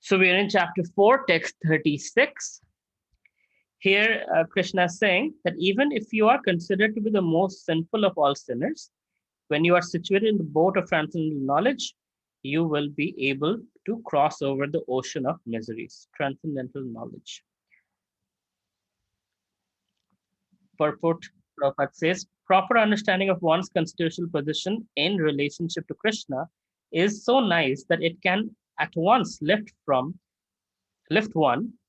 So we are in chapter 4, text 36. Here, Krishna is saying that even if you are considered to be the most sinful of all sinners, when you are situated in the boat of transcendental knowledge, you will be able to cross over the ocean of miseries. Transcendental knowledge. Purport, Prabhupada says, proper understanding of one's constitutional position in relationship to Krishna is so nice that it can at once lift one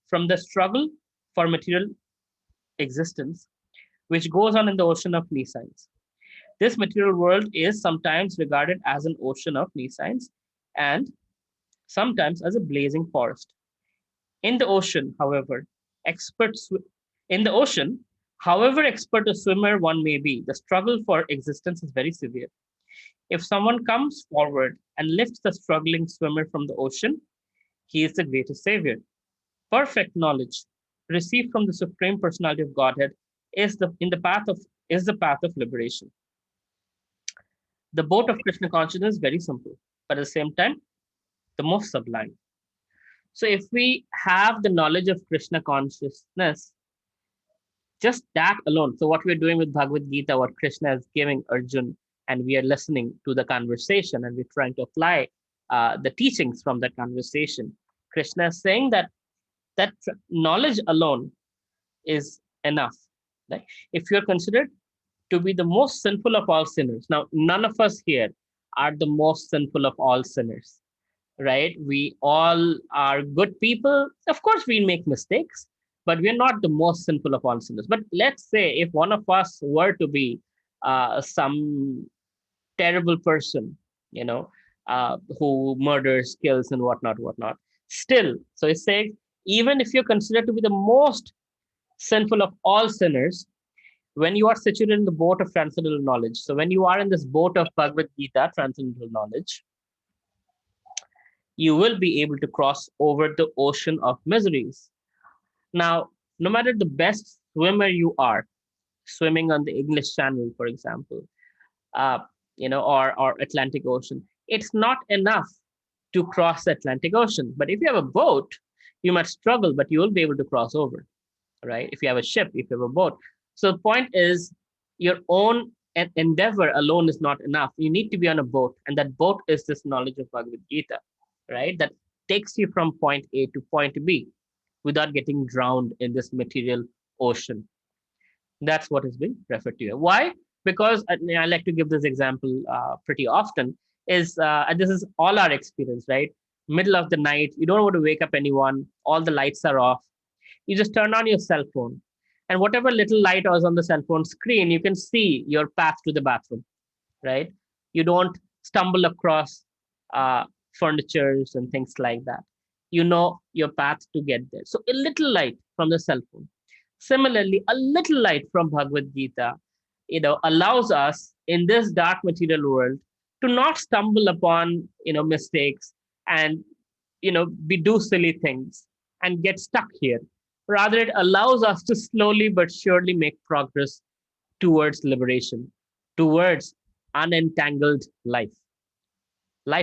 from the struggle for material existence, which goes on in the ocean of nescience. This material world is sometimes regarded as an ocean of nescience and sometimes as a blazing forest. In the ocean, however, experts in the ocean, however expert a swimmer one may be, the struggle for existence is very severe. If someone comes forward and lifts the struggling swimmer from the ocean, he is the greatest savior. Perfect knowledge received from the Supreme Personality of Godhead is the path of liberation. The boat of Krishna consciousness is very simple, but at the same time, the most sublime. So if we have the knowledge of Krishna consciousness, just that alone. So what we're doing with Bhagavad Gita, what Krishna is giving Arjun, and we are listening to the conversation and we're trying to apply the teachings from that conversation. Krishna is saying that knowledge alone is enough. Right? If you're considered to be the most sinful of all sinners, now none of us here are the most sinful of all sinners, right? We all are good people. Of course, we make mistakes, but we're not the most sinful of all sinners. But let's say if one of us were to be some terrible person, who murders, kills, and whatnot. Still, so it's saying, even if you're considered to be the most sinful of all sinners, when you are situated in the boat of transcendental knowledge, so when you are in this boat of Bhagavad Gita, transcendental knowledge, you will be able to cross over the ocean of miseries. Now, no matter the best swimmer you are, swimming on the English Channel, for example, or Atlantic Ocean, it's not enough to cross the Atlantic Ocean. But if you have a boat, you might struggle, but you will be able to cross over, right? If you have a ship, if you have a boat. So the point is, your own endeavor alone is not enough. You need to be on a boat, and that boat is this knowledge of Bhagavad Gita, right? That takes you from point A to point B without getting drowned in this material ocean. That's what is being referred to here. Why? Because I like to give this example pretty often. And this is all our experience, right? Middle of the night, you don't want to wake up anyone. All the lights are off. You just turn on your cell phone, and whatever little light was on the cell phone screen, you can see your path to the bathroom, right? You don't stumble across furnitures and things like that. You know your path to get there. So a little light from the cell phone. Similarly, a little light from Bhagavad Gita, allows us in this dark material world to not stumble upon, mistakes and, we do silly things and get stuck here. Rather, it allows us to slowly but surely make progress towards liberation, towards unentangled life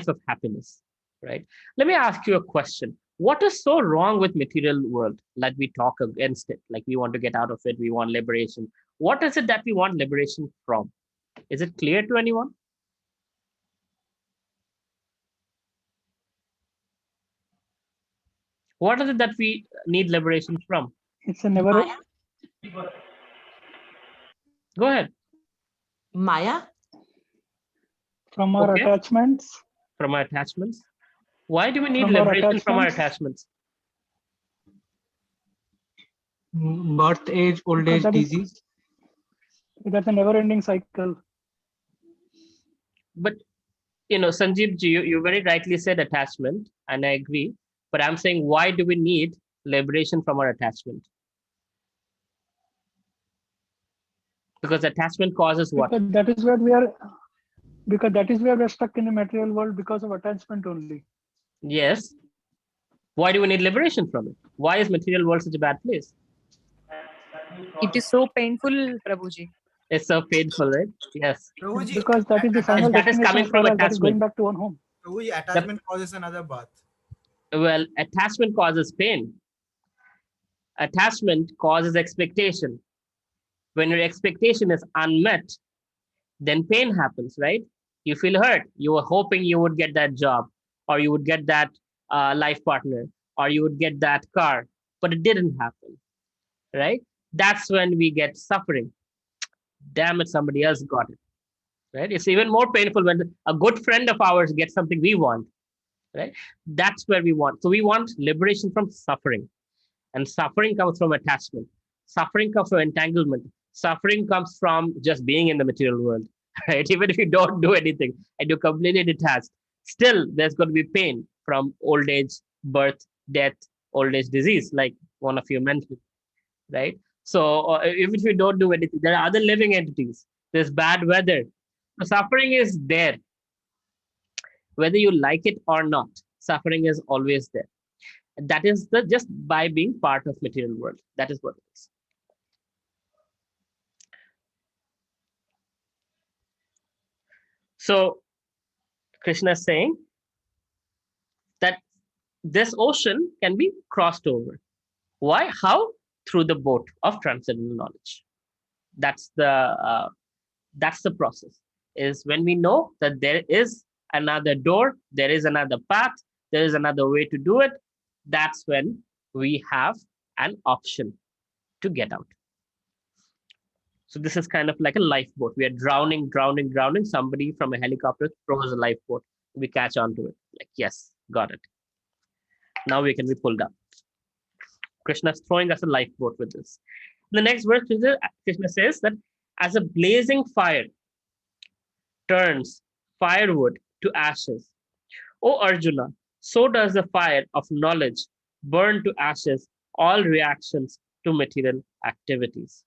of happiness, right? Let me ask you a question. What is so wrong with material world? Like we talk against it, like we want to get out of it, we want liberation. What is it that we want liberation from? Is it clear to anyone? What is it that we need liberation from? It's a never. Go ahead. Maya? From our attachments. From our attachments. Why do we need liberation from our attachments? Birth, age, old age, disease. That's a never-ending cycle. But, Sanjeev ji, you very rightly said attachment, and I agree. But I'm saying, why do we need liberation from our attachment? Because attachment causes what? Because that is where we are. Because that is where we're stuck in the material world because of attachment only. Yes. Why do we need liberation from it? Why is material world such a bad place? It is so painful, Prabhuji. It's so painful, right? Yes. Prabhuji, because that is the final that is destination coming for from us. That is going attachment. back to one home. Prabhuji, attachment causes another bath. Well, attachment causes pain. Attachment causes expectation. When your expectation is unmet, then pain happens, right? You feel hurt. You were hoping you would get that job, or you would get that life partner, or you would get that car, but it didn't happen, right? That's when we get suffering. Damn it, somebody else got it, right? It's even more painful when a good friend of ours gets something we want, right? That's where we want. So we want liberation from suffering. And suffering comes from attachment. Suffering comes from entanglement. Suffering comes from just being in the material world, right? Even if you don't do anything and you're completely detached, still there's going to be pain from old age, birth, death, old age disease, like one of you mentioned, right? So even if you don't do anything, there are other living entities. There's bad weather. So suffering is there, whether you like it or not. Suffering is always there. That is the just by being part of material world. That is what it is. So Krishna is saying that this ocean can be crossed over. Why? How? Through the boat of transcendental knowledge. That's the process. Is when we know that there is another door, there is another path, there is another way to do it. That's when we have an option to get out. So this is kind of like a lifeboat. We are drowning, drowning, drowning. Somebody from a helicopter throws a lifeboat. We catch onto it. Like, yes, got it. Now we can be pulled up. Krishna is throwing us a lifeboat with this. The next verse, Krishna says that as a blazing fire turns firewood to ashes, O Arjuna, so does the fire of knowledge burn to ashes all reactions to material activities.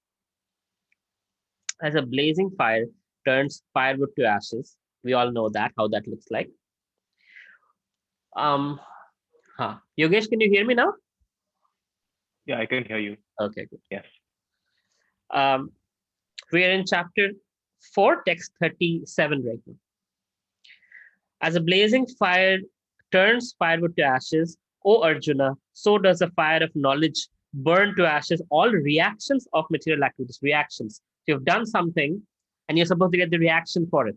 As a blazing fire turns firewood to ashes, we all know that, how that looks like. Yogesh, can you hear me now? Yeah, I can hear you. Okay, good. Yes. We are in chapter 4, text 37 right now. As a blazing fire turns firewood to ashes, O Arjuna, so does the fire of knowledge burn to ashes all reactions of material activities. Reactions. So you've done something and you're supposed to get the reaction for it.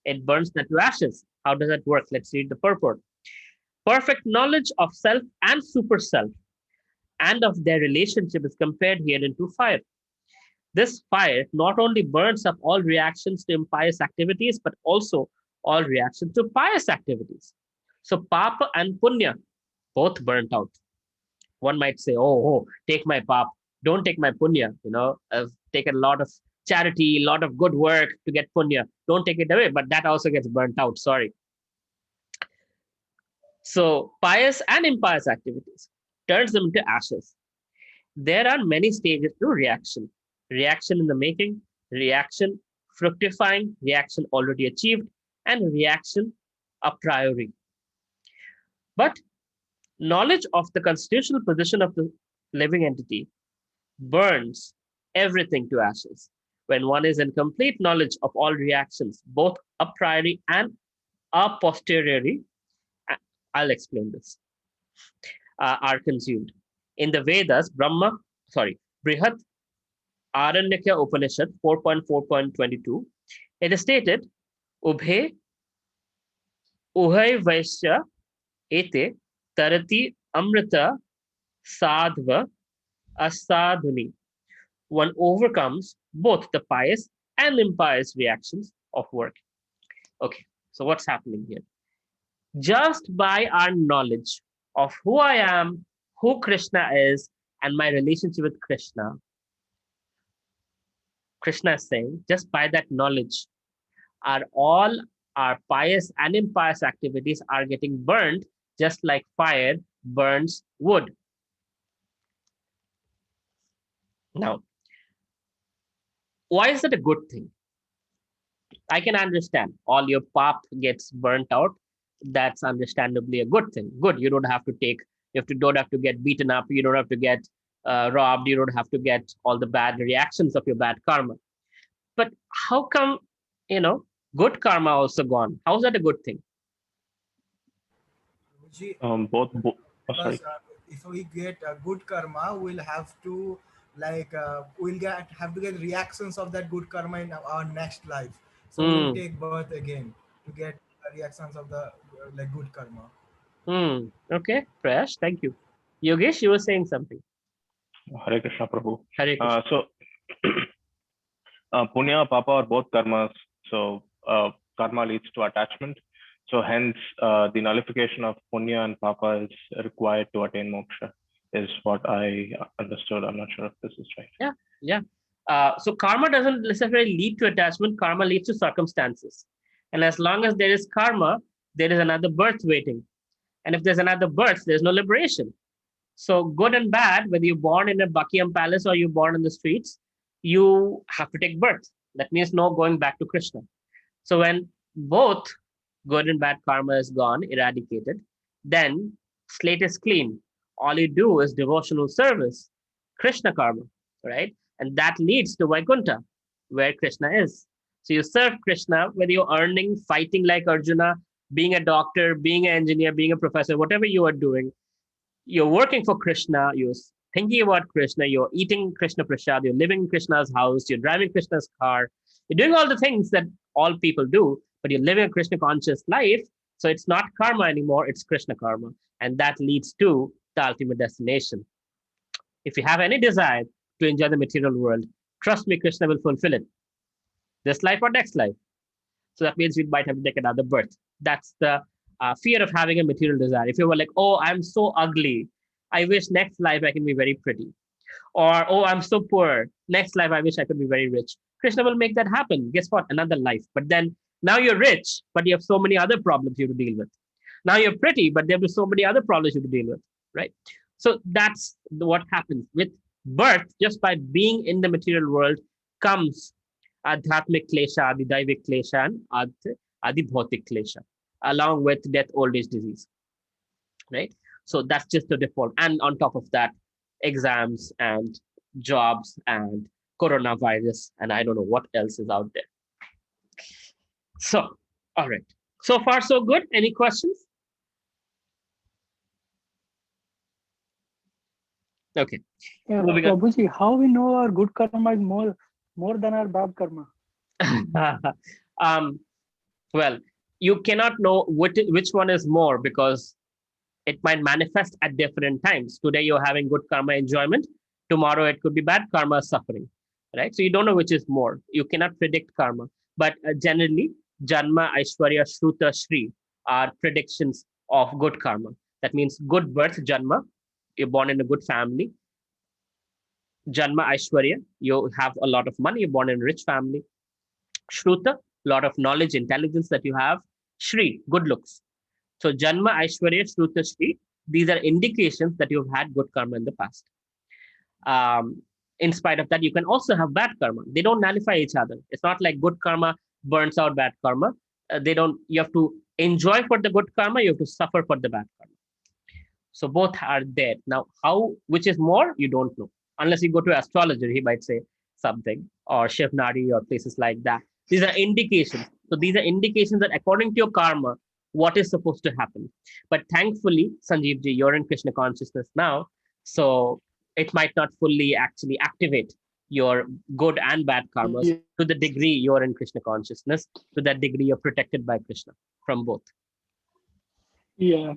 It burns that to ashes. How does that work? Let's read the purport. Perfect knowledge of self and super self and of their relationship is compared here into fire. This fire not only burns up all reactions to impious activities, but also all reactions to pious activities. So papa and punya both burnt out. One might say, oh, take my pap, don't take my punya. I've taken a lot of charity, a lot of good work to get punya. Don't take it away, but that also gets burnt out. Sorry. So pious and impious activities turns them into ashes. There are many stages to reaction. Reaction in the making, reaction fructifying, reaction already achieved, and reaction a priori. But knowledge of the constitutional position of the living entity burns everything to ashes. When one is in complete knowledge of all reactions, both a priori and a posteriori, I'll explain this, are consumed. In the Vedas, Brihat Aranyaka Upanishad 4.4.22, it is stated, Ubhe Uhay Vaishya Ete Tarati Amrita Sadhva Asadhuni. One overcomes both the pious and impious reactions of work. Okay, so what's happening here? Just by our knowledge of who I am, who Krishna is, and my relationship with Krishna, Krishna is saying, just by that knowledge, all our pious and impious activities are getting burned, just like fire burns wood. Now, why is that a good thing? I can understand all your pap gets burnt out. That's understandably a good thing. Good. You don't have to don't have to get beaten up. You don't have to get robbed. You don't have to get all the bad reactions of your bad karma. But how come, good karma also gone? How is that a good thing? Both Oh, sorry. Because if we get good karma, we'll have to have to get reactions of that good karma in our next life. So we'll Hmm. take birth again to get reactions of the good karma. Hmm. Okay, Prayash, thank you. Yogesh, you were saying something. Hare Krishna Prabhu. Hare Krishna. So, Punya, Papa are both karmas. So, karma leads to attachment. So, hence, the nullification of Punya and Papa is required to attain moksha, is what I understood. I'm not sure if this is right. Yeah. So karma doesn't necessarily lead to attachment. Karma leads to circumstances. And as long as there is karma, there is another birth waiting. And if there's another birth, there's no liberation. So good and bad, whether you're born in a Buckingham Palace or you're born in the streets, you have to take birth. That means no going back to Krishna. So when both good and bad karma is gone, eradicated, then slate is clean. All you do is devotional service, Krishna karma, right? And that leads to Vaikuntha, where Krishna is. So you serve Krishna, whether you're earning, fighting like Arjuna, being a doctor, being an engineer, being a professor, whatever you are doing, you're working for Krishna, you're thinking about Krishna, you're eating Krishna Prasad, you're living in Krishna's house, you're driving Krishna's car, you're doing all the things that all people do, but you're living a Krishna conscious life. So it's not karma anymore, it's Krishna karma. And that leads to the ultimate destination. If you have any desire to enjoy the material world, trust me, Krishna will fulfill it. This life or next life. So that means we might have to take another birth. That's the fear of having a material desire. If you were like, oh, I'm so ugly, I wish next life I can be very pretty. Or, oh, I'm so poor, next life I wish I could be very rich. Krishna will make that happen. Guess what? Another life. But then now you're rich, but you have so many other problems you have to deal with. Now you're pretty, but there will be so many other problems you have to deal with, right? So that's what happens with birth. Just by being in the material world comes adhyatmic klesha, adidaivic klesha, and adibhautik klesha, along with death, old age, disease, right? So that's just the default. And on top of that, exams and jobs and coronavirus, and I don't know what else is out there. So, all right. So far, so good. Any questions? Okay. Yeah, Moving on. Prabhuji, how we know our good karma is more than our bad karma? um, well, you cannot know which one is more because it might manifest at different times. Today you're having good karma enjoyment. Tomorrow it could be bad karma suffering, right? So you don't know which is more. You cannot predict karma. But generally, Janma, Aishwarya, Shruta, Shri are predictions of good karma. That means good birth, Janma. You're born in a good family. Janma, Aishwarya, you have a lot of money. You're born in a rich family. Shruta, lot of knowledge, intelligence that you have. Shri, good looks. So Janma, Aishwarya, Shruta, Shri, these are indications that you've had good karma in the past. In spite of that, you can also have bad karma. They don't nullify each other. It's not like good karma burns out bad karma. They don't. You have to enjoy for the good karma. You have to suffer for the bad karma. So both are there. Now, which is more, you don't know. Unless you go to astrologer, he might say something, or Shivnari, or places like that. These are indications. So these are indications that according to your karma, what is supposed to happen. But thankfully, Sanjeev ji, you're in Krishna consciousness now. So it might not fully actually activate your good and bad karmas to the degree you're in Krishna consciousness, to that degree you're protected by Krishna from both. Yeah.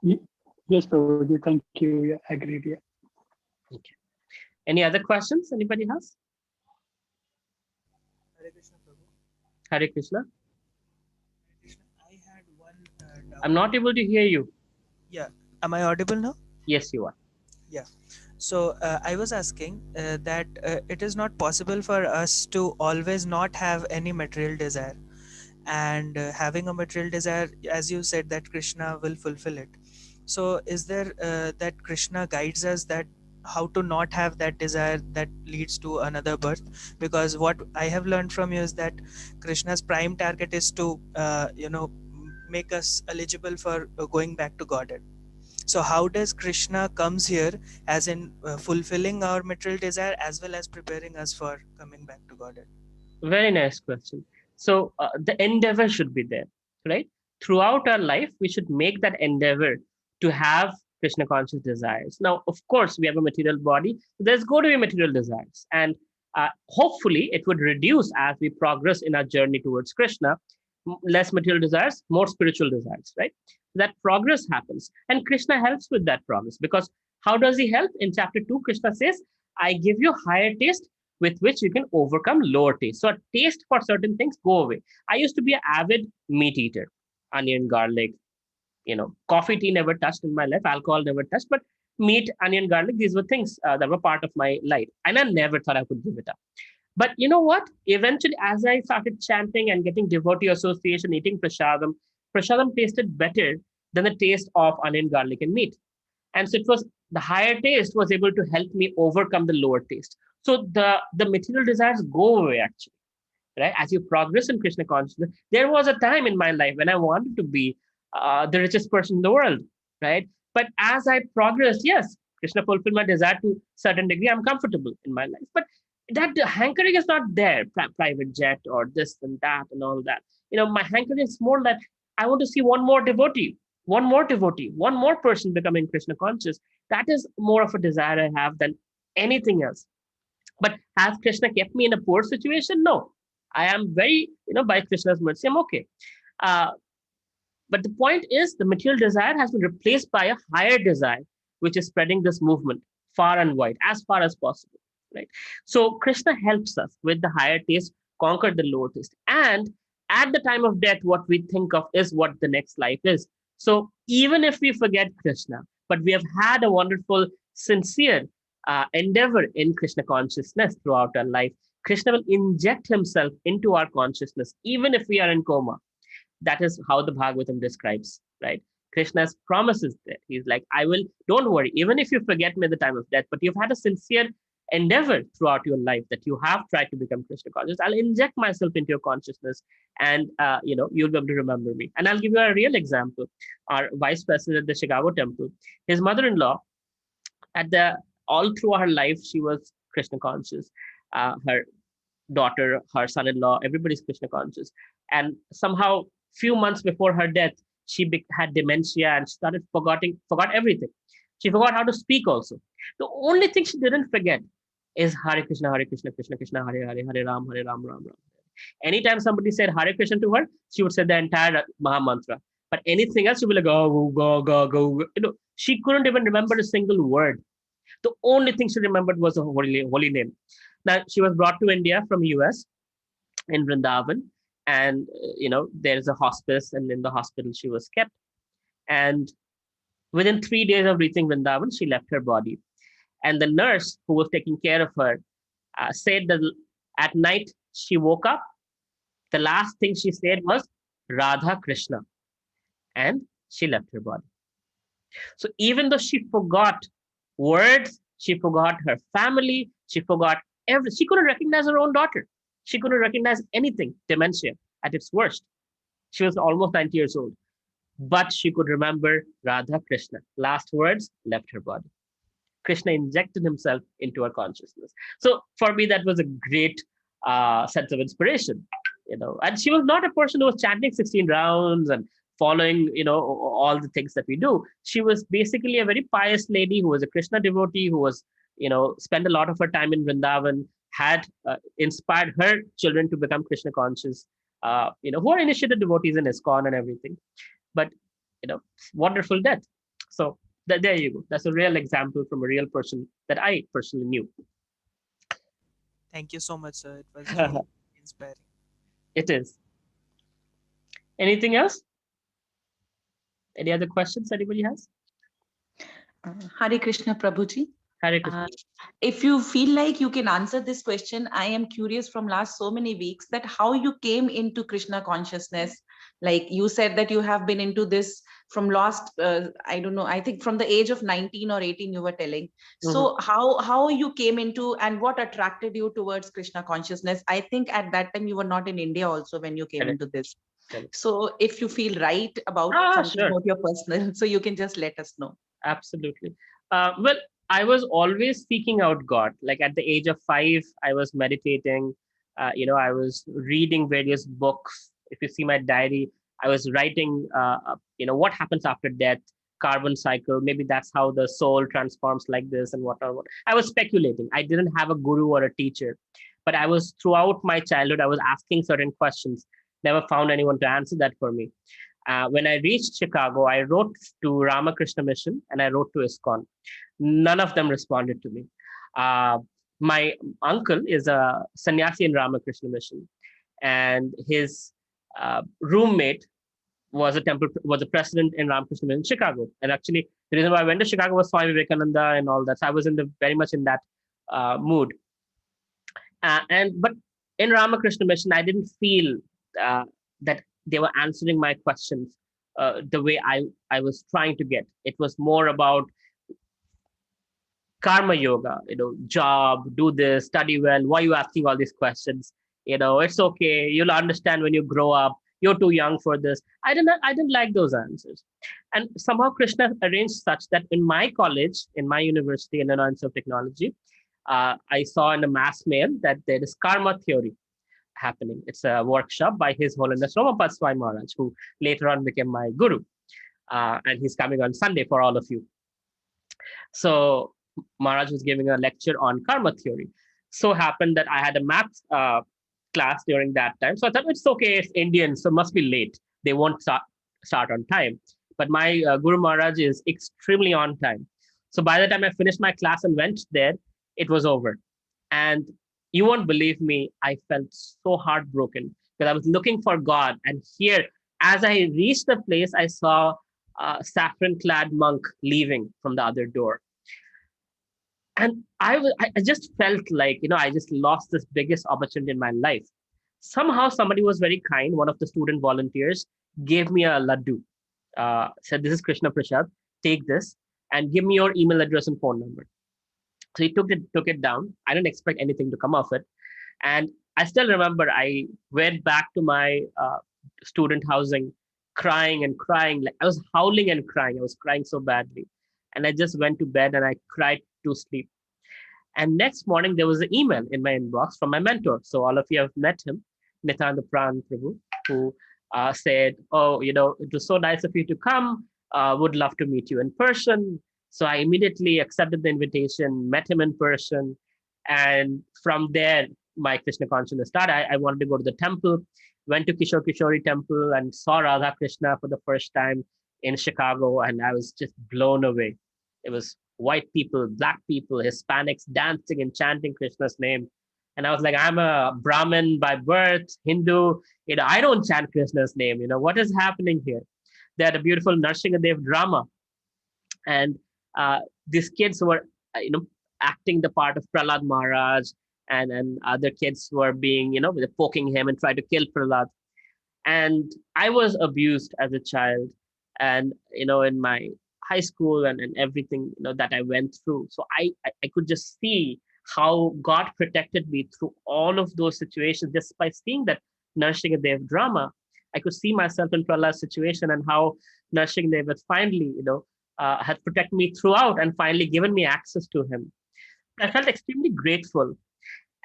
Yes, Prabhuji. Thank you. Yeah, agreed. Yeah. Okay. Any other questions? Anybody has? Hare Krishna, Prabhu. Hare Krishna. Krishna, I had one doubt. I'm not able to hear you. Yeah. Am I audible now? Yes, you are. Yeah. So I was asking that it is not possible for us to always not have any material desire. And having a material desire, as you said, that Krishna will fulfill it. So is there that Krishna guides us that how to not have that desire that leads to another birth? Because what I have learned from you is that Krishna's prime target is to make us eligible for going back to Godhead. So how does Krishna comes here as in fulfilling our material desire as well as preparing us for coming back to Godhead? Very nice question. So the endeavor should be there, right? Throughout our life, we should make that endeavor to have Krishna conscious desires. Now, of course, we have a material body. There's going to be material desires. And hopefully, it would reduce as we progress in our journey towards Krishna. Less material desires, more spiritual desires, right? That progress happens. And Krishna helps with that progress, because how does he help? In chapter 2, Krishna says, I give you higher taste with which you can overcome lower taste. So a taste for certain things go away. I used to be an avid meat eater, onion, garlic, coffee, tea never touched in my life, alcohol never touched, but meat, onion, garlic, these were things that were part of my life. And I never thought I could give it up. But you know what? Eventually, as I started chanting and getting devotee association, eating prasadam tasted better than the taste of onion, garlic, and meat. And so it was the higher taste was able to help me overcome the lower taste. So the material desires go away actually, right? As you progress in Krishna consciousness, there was a time in my life when I wanted to be the richest person in the world, right? But as I progressed, yes, Krishna fulfilled my desire to a certain degree. I'm comfortable in my life, but that hankering is not there. Private jet or this and that and all that. My hankering is more that I want to see one more devotee, one more person becoming Krishna conscious. That is more of a desire I have than anything else. But has Krishna kept me in a poor situation? No. I am very, by Krishna's mercy, I'm okay. Uh, but the point is, the material desire has been replaced by a higher desire, which is spreading this movement far and wide, as far as possible, right? So Krishna helps us with the higher taste, conquer the lower taste. And at the time of death, what we think of is what the next life is. So even if we forget Krishna, but we have had a wonderful, sincere endeavor in Krishna consciousness throughout our life, Krishna will inject himself into our consciousness, even if we are in coma. That is how the Bhagavatam describes, right? Krishna's promises there. He's like, I will, don't worry, even if you forget me at the time of death, but you've had a sincere endeavor throughout your life that you have tried to become Krishna conscious. I'll inject myself into your consciousness and, you'll be able to remember me. And I'll give you a real example. Our vice president at the Chicago temple, his mother-in-law, all through her life, she was Krishna conscious. Her daughter, her son-in-law, everybody's Krishna conscious. And somehow, few months before her death, she had dementia and forgot everything. She forgot how to speak also. The only thing she didn't forget is Hare Krishna, Krishna Krishna, Hare Hare, Hare Ram, Ram Ram. Anytime somebody said Hare Krishna to her, she would say the entire Maha Mantra. But anything else, she would be like, go. She couldn't even remember a single word. The only thing she remembered was a holy name. Now, she was brought to India from US in Vrindavan. And, there's a hospice, and in the hospital she was kept. And within 3 days of reaching Vrindavan, she left her body. And the nurse who was taking care of her said that at night she woke up. The last thing she said was Radha Krishna. And she left her body. So even though she forgot words, she forgot her family, she forgot everything. She couldn't recognize her own daughter. She couldn't recognize anything, dementia at its worst. She was almost 90 years old. But she could remember Radha Krishna. Last words left her body. Krishna injected himself into her consciousness. So for me, that was a great sense of inspiration. And she was not a person who was chanting 16 rounds and following, all the things that we do. She was basically a very pious lady who was a Krishna devotee, who was, spent a lot of her time in Vrindavan, had inspired her children to become Krishna conscious, who are initiated devotees in ISKCON and everything. But, wonderful death. So there you go. That's a real example from a real person that I personally knew. Thank you so much, sir. It was really inspiring. It is. Anything else? Any other questions anybody has? Hare Krishna, Prabhuji. Hare Krishna. If you feel like you can answer this question, I am curious from last so many weeks that how you came into Krishna consciousness. Like you said that you have been into this from last, I don't know, I think from the age of 19 or 18 you were telling. So how you came into and what attracted you towards Krishna consciousness? I think at that time you were not in India also when you came into this. So if you feel right about something about your personal, so you can just let us know. Absolutely. Well, I was always seeking out God. Like at the age of 5, I was meditating. I was reading various books. If you see my diary, I was writing, what happens after death, carbon cycle. Maybe that's how the soul transforms like this and whatever. I was speculating. I didn't have a guru or a teacher, but I was throughout my childhood, I was asking certain questions. Never found anyone to answer that for me. When I reached Chicago, I wrote to Ramakrishna Mission and I wrote to ISKCON. None of them responded to me. My uncle is a sannyasi in Ramakrishna Mission, and his roommate was a president in Ramakrishna Mission in Chicago. And actually, the reason why I went to Chicago was Swami Vivekananda and all that. So I was very much in that mood. But in Ramakrishna Mission, I didn't feel that they were answering my questions the way I was trying to get. It was more about karma yoga, job, do this, study well. Why are you asking all these questions? It's okay. You'll understand when you grow up. You're too young for this. I didn't like those answers. And somehow Krishna arranged such that in my college, in my university, in the Institute of Technology, I saw in a mass mail that there is karma theory happening. It's a workshop by His Holiness Romapad Swami Maharaj, who later on became my guru. And he's coming on Sunday for all of you. So Maharaj was giving a lecture on karma theory. So happened that I had a math class during that time. So I thought, it's okay, it's Indian, so must be late. They won't start on time. But my Guru Maharaj is extremely on time. So by the time I finished my class and went there, it was over. And you won't believe me, I felt so heartbroken because I was looking for God. And here, as I reached the place, I saw a saffron-clad monk leaving from the other door. And I just felt like, I just lost this biggest opportunity in my life. Somehow somebody was very kind. One of the student volunteers gave me a laddu, said, this is Krishna Prasad, take this and give me your email address and phone number. So he took it down. I didn't expect anything to come of it. And I still remember I went back to my student housing, crying and crying. Like I was howling and crying. I was crying so badly. And I just went to bed and I cried to sleep. And next morning, there was an email in my inbox from my mentor. So all of you have met him, Nityananda Pran Prabhu, who said, oh, it was so nice of you to come. Would love to meet you in person. So I immediately accepted the invitation, met him in person. And from there, my Krishna consciousness started. I wanted to go to the temple, went to Kishore Kishori temple and saw Radha Krishna for the first time in Chicago. And I was just blown away. It was white people, black people, Hispanics dancing and chanting Krishna's name. And I was like, I'm a Brahmin by birth, Hindu. I don't chant Krishna's name. What is happening here? They had a beautiful Narsinghadev drama. And these kids were, acting the part of Prahlad Maharaj, and other kids were being, poking him and trying to kill Prahlad. And I was abused as a child, and in my high school and everything that I went through. So I could just see how God protected me through all of those situations. Just by seeing that Narsinghadev drama, I could see myself in Prahlad's situation and how Narsinghadev had finally, had protected me throughout and finally given me access to him. I felt extremely grateful.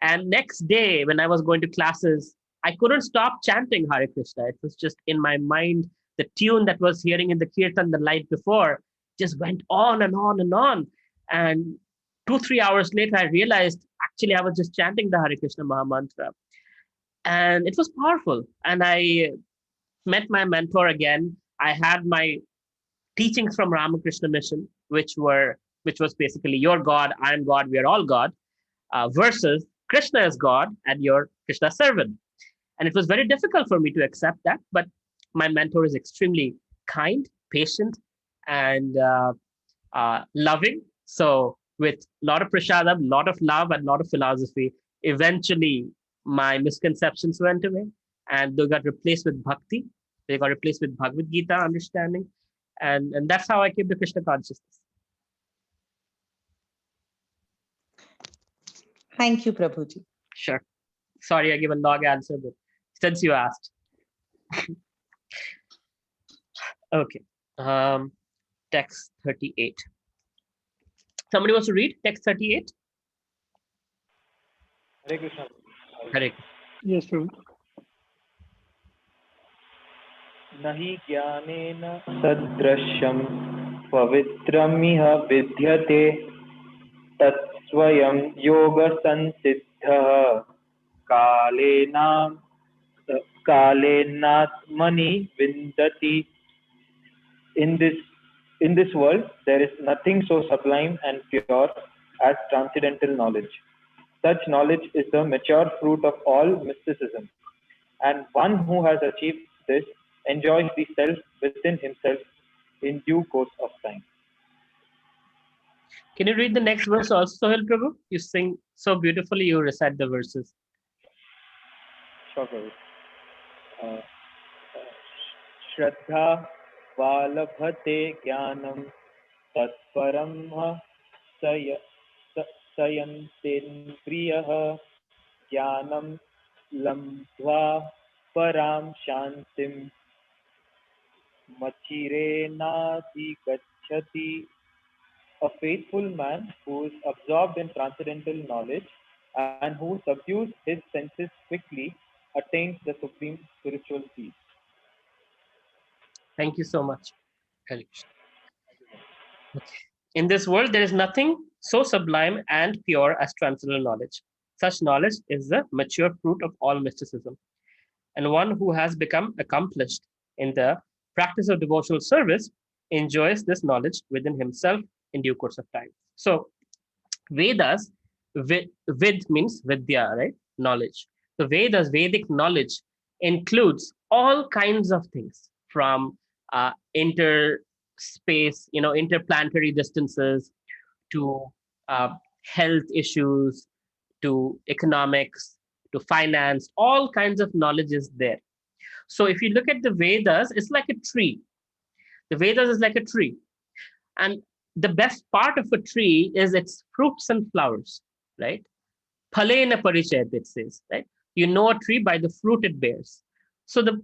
And next day, when I was going to classes, I couldn't stop chanting Hare Krishna. It was just in my mind. The tune that was hearing in the kirtan the night before just went on and on and on. And 2-3 hours later, I realized actually I was just chanting the Hare Krishna Mahamantra. And it was powerful. And I met my mentor again. I had my teachings from Ramakrishna Mission, which was basically your God, I am God, we are all God, versus Krishna is God and you're Krishna's servant. And it was very difficult for me to accept that, but my mentor is extremely kind, patient, and loving. So with a lot of prasadam, a lot of love, and a lot of philosophy, eventually my misconceptions went away and they got replaced with bhakti. They got replaced with Bhagavad Gita understanding. And that's how I came to Krishna consciousness. Thank you, Prabhuji. Sure. Sorry, I gave a long answer, but since you asked. Okay. Text 38. Somebody wants to read text 38? Hare Krishna. Hare. Yes, Prabhu. Nahi jnanena sadrishyam पवित्रमिह विद्यते तत्स्वयं योगसंसिद्धः कालेना कालेनात्मनि विन्दति. In this world, there is nothing so sublime and pure as transcendental knowledge. Such knowledge is the mature fruit of all mysticism, and one who has achieved this enjoys the self within himself in due course of time. Can you read the next verse also, Sohail Prabhu? You sing so beautifully, you recite the verses. Sure, Prabhu. Shraddha valabhate jnanam tatparam sayantendriyah jnanam lambdva param shantim machirenadhigacchati. A faithful man who is absorbed in transcendental knowledge and who subdues his senses quickly attains the supreme spiritual peace. Thank you so much. Hare Krishna. Okay. In this world, there is nothing so sublime and pure as transcendental knowledge. Such knowledge is the mature fruit of all mysticism. And one who has become accomplished in the practice of devotional service enjoys this knowledge within himself in due course of time. So, Vedas, vid means vidya, right? Knowledge. The Vedas, Vedic knowledge includes all kinds of things from interspace, interplanetary distances to uh, health issues to economics to finance. All kinds of knowledge is there. So if you look at the Vedas, it's like a tree. The Vedas is like a tree. And the best part of a tree is its fruits and flowers, right? Phalena parichayat, it says, right? You know a tree by the fruit it bears. So the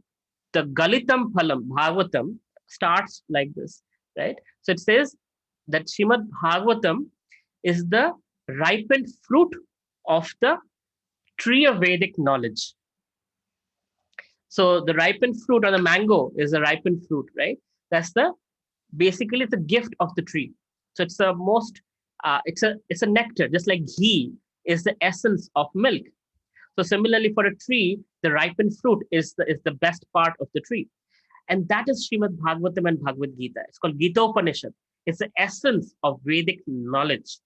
Galitam Phalam, Bhagavatam, starts like this, right? So it says that Srimad Bhagavatam is the ripened fruit of the tree of Vedic knowledge. So the ripened fruit or the mango is a ripened fruit, right? That's basically it's a gift of the tree. So it's the most it's a nectar, just like ghee is the essence of milk. So similarly for a tree, the ripened fruit is the best part of the tree. And that is Srimad Bhagavatam and Bhagavad Gita. It's called Gita Upanishad. It's the essence of Vedic knowledge,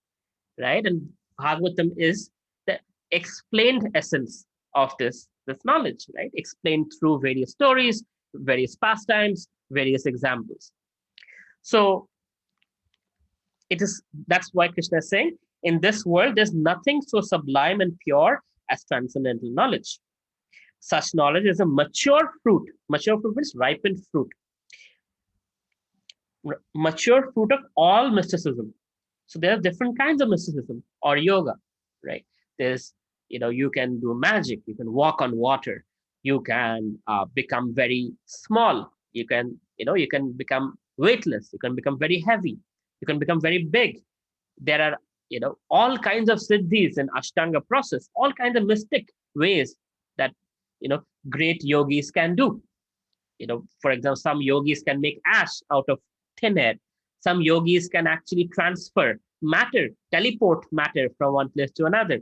right? And Bhagavatam is the explained essence of this knowledge, right? Explained through various stories, various pastimes, various examples. So that's why Krishna is saying, in this world, there's nothing so sublime and pure as transcendental knowledge. Such knowledge is a mature fruit. Mature fruit means ripened fruit. Mature fruit of all mysticism. So there are different kinds of mysticism or yoga, right? There's, you can do magic, you can walk on water, you can become very small, you can become weightless, you can become very heavy, you can become very big. There are, all kinds of siddhis in Ashtanga process, all kinds of mystic ways that, great yogis can do. For example, some yogis can make ash out of thin air. Some yogis can actually transfer matter, teleport matter from one place to another.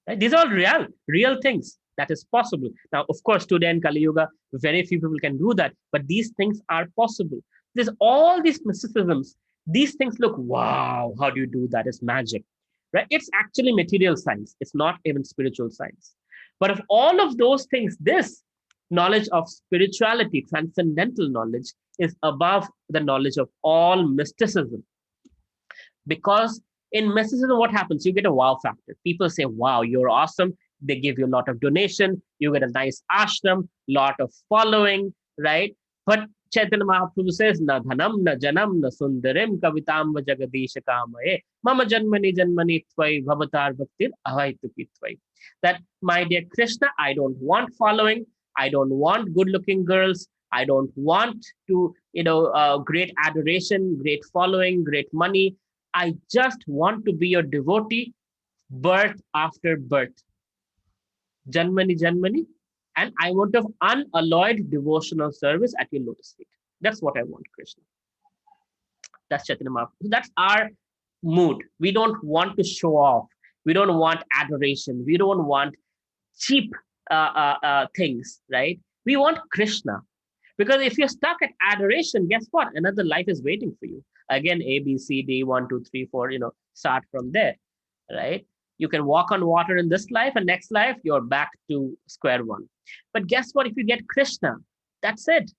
Right? These are all real things that is possible. Now, of course, today in Kali Yuga, very few people can do that, but these things are possible. There's all these mysticisms. These things look, wow, how do you do that? It's magic, right? It's actually material science. It's not even spiritual science. But of all of those things, this knowledge of spirituality, transcendental knowledge, is above the knowledge of all mysticism. Because in mysticism, what happens? You get a wow factor. People say, wow, you're awesome. They give you a lot of donation. You get a nice ashram, lot of following, right? But Chaitanya Mahaprabhu says, na dhanam, na janam, na sundarim, kavitam va jagadisha kamaye, mama janmani janmani tvai, bhavatar bhaktir ahaitu tvai. That, my dear Krishna, I don't want following. I don't want good-looking girls. I don't want to, great adoration, great following, great money. I just want to be your devotee, birth after birth. Janmani, Janmani. And I want to have unalloyed devotional service at your lotus feet. That's what I want, Krishna. That's Chaitanya Mahaprabhu. So that's our mood. We don't want to show off. We don't want adoration. We don't want cheap things, right? We want Krishna. Because if you're stuck at adoration, guess what? Another life is waiting for you. Again, A, B, C, D, 1, 2, 3, 4, start from there, right? You can walk on water in this life, and next life, you're back to square one. But guess what? If you get Krishna, that's it.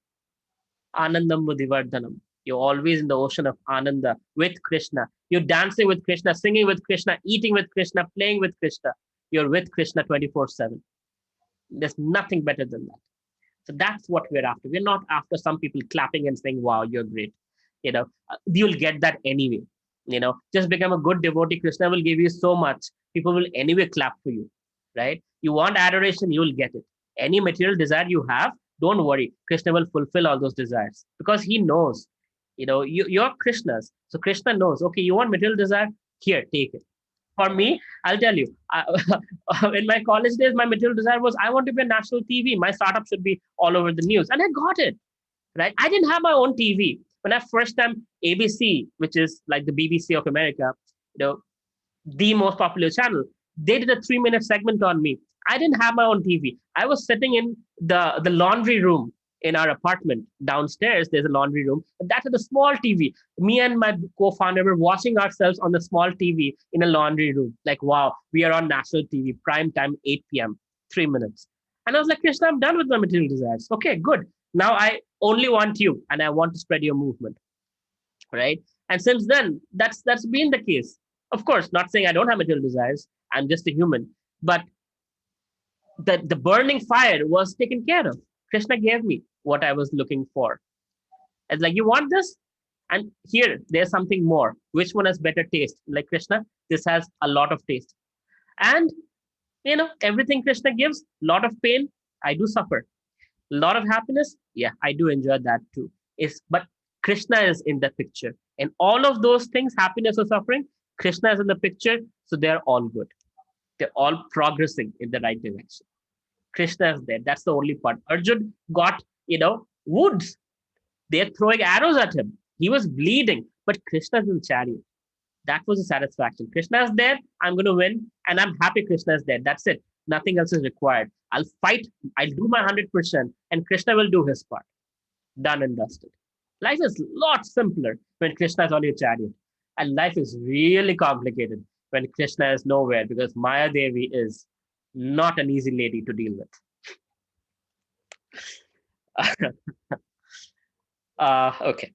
Anandam Buddhivardhanam. You're always in the ocean of Ananda with Krishna. You're dancing with Krishna, singing with Krishna, eating with Krishna, playing with Krishna. You're with Krishna 24/7. There's nothing better than that. So that's what we're after. We're not after some people clapping and saying, wow, you're great. You'll get that anyway. Just become a good devotee. Krishna will give you so much. People will anyway clap for you, right? You want adoration, you'll get it. Any material desire you have, don't worry. Krishna will fulfill all those desires because he knows, you're Krishna's. So Krishna knows, okay, you want material desire? Here, take it. For me, I'll tell you, in my college days, my material desire was, I want to be on national TV. My startup should be all over the news. And I got it, right? I didn't have my own TV. When I first time ABC, which is like the BBC of America, the most popular channel, they did a 3-minute segment on me. I didn't have my own TV. I was sitting in the laundry room in our apartment downstairs. There's a laundry room. And that had a small TV. Me and my co-founder were watching ourselves on the small TV in a laundry room. Like, wow, we are on national TV, prime time, 8 p.m., 3 minutes. And I was like, Krishna, I'm done with my material desires. Okay, good. Now I only want you and I want to spread your movement, right? And since then, that's been the case. Of course, not saying I don't have material desires. I'm just a human. But the burning fire was taken care of. Krishna gave me what I was looking for. It's like, you want this? And here, there's something more. Which one has better taste? Like, Krishna, this has a lot of taste. And, everything Krishna gives, lot of pain, I do suffer. Lot of happiness, yeah, I do enjoy that too. But Krishna is in the picture. And all of those things, happiness or suffering, Krishna is in the picture, so they're all good. They're all progressing in the right direction. Krishna is there. That's the only part. Arjun got, wounds. They're throwing arrows at him. He was bleeding, but Krishna is in chariot. That was the satisfaction. Krishna is there. I'm going to win, and I'm happy Krishna is there. That's it. Nothing else is required. I'll fight. I'll do my 100%, and Krishna will do his part. Done and dusted. Life is a lot simpler when Krishna is on your chariot, and life is really complicated when Krishna is nowhere, because Maya Devi is not an easy lady to deal with. Okay.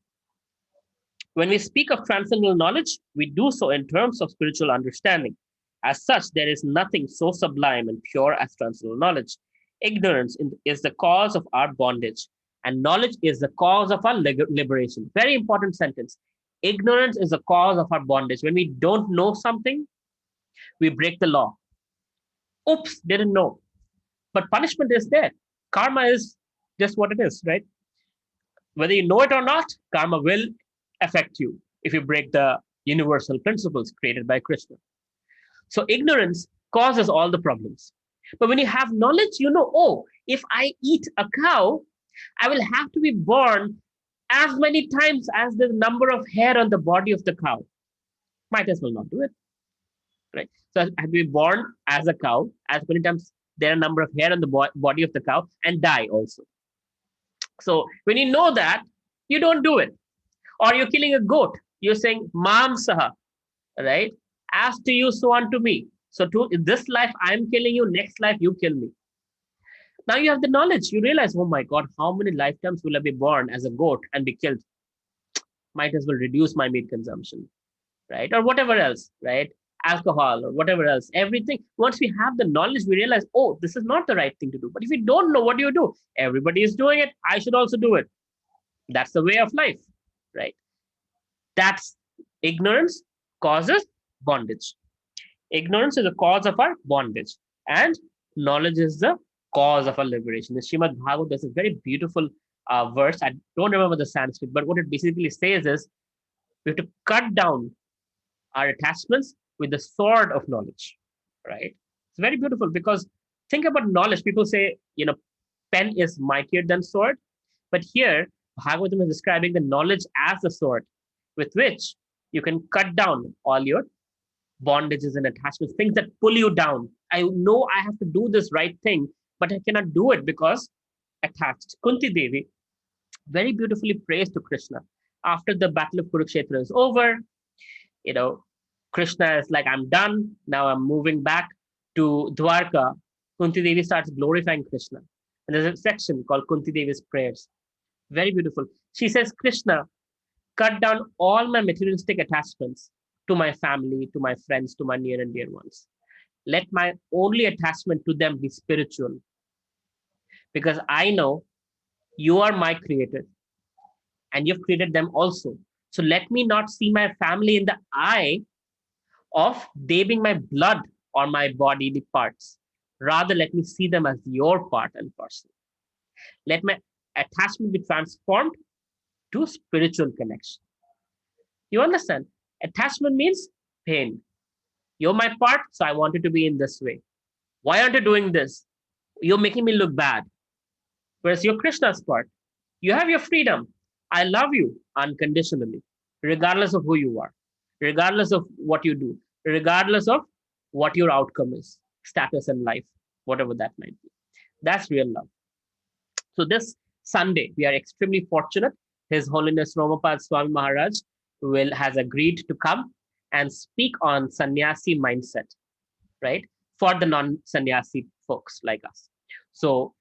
When we speak of transcendental knowledge, we do so in terms of spiritual understanding. As such, there is nothing so sublime and pure as transcendental knowledge. Ignorance is the cause of our bondage, and knowledge is the cause of our liberation. Very important sentence. Ignorance is the cause of our bondage. When we don't know something, we break the law. Oops, didn't know. But punishment is there. Karma is just what it is, right? Whether you know it or not, karma will affect you if you break the universal principles created by Krishna. So ignorance causes all the problems. But when you have knowledge, oh, if I eat a cow, I will have to be born as many times as the number of hair on the body of the cow. Might as well not do it, right? So I have to be born as a cow, as many times there are a number of hair on the body of the cow, and die also. So when you know that, you don't do it. Or you're killing a goat. You're saying, Mam Saha, right? As to you, so unto me. So in this life, I'm killing you. Next life, you kill me. Now you have the knowledge. You realize, oh my God, how many lifetimes will I be born as a goat and be killed? Might as well reduce my meat consumption, right? Or whatever else, right? Alcohol or whatever else. Everything. Once we have the knowledge, we realize, oh, this is not the right thing to do. But if you don't know, what do? Everybody is doing it. I should also do it. That's the way of life, right? That's ignorance causes bondage. Ignorance is the cause of our bondage, and knowledge is the cause of our liberation. The Srimad Bhagavad, there's a very beautiful verse. I don't remember the Sanskrit, but what it basically says is we have to cut down our attachments with the sword of knowledge, right? It's very beautiful because think about knowledge. People say, pen is mightier than sword, but here Bhagavatam is describing the knowledge as the sword. with which you can cut down all your bondages and attachments, things that pull you down. I know I have to do this right thing, but I cannot do it because attached. Kunti Devi very beautifully prays to Krishna. After the battle of Kurukshetra is over, Krishna is like, I'm done. Now I'm moving back to Dwarka. Kunti Devi starts glorifying Krishna. And there's a section called Kunti Devi's prayers. Very beautiful. She says, Krishna, cut down all my materialistic attachments to my family, to my friends, to my near and dear ones. Let my only attachment to them be spiritual. Because I know you are my creator and you've created them also. So let me not see my family in the eye of they being my blood or my bodily parts. Rather, let me see them as your part and parcel. Let my attachment be transformed to spiritual connection. You understand? Attachment means pain. You're my part, so I want you to be in this way. Why aren't you doing this? You're making me look bad. Whereas you're Krishna's part. You have your freedom. I love you unconditionally, regardless of who you are, regardless of what you do, regardless of what your outcome is, status in life, whatever that might be. That's real love. So this Sunday, we are extremely fortunate. His Holiness Romapad Swami Maharaj has agreed to come and speak on sannyasi mindset, right? For the non-sannyasi folks like us. So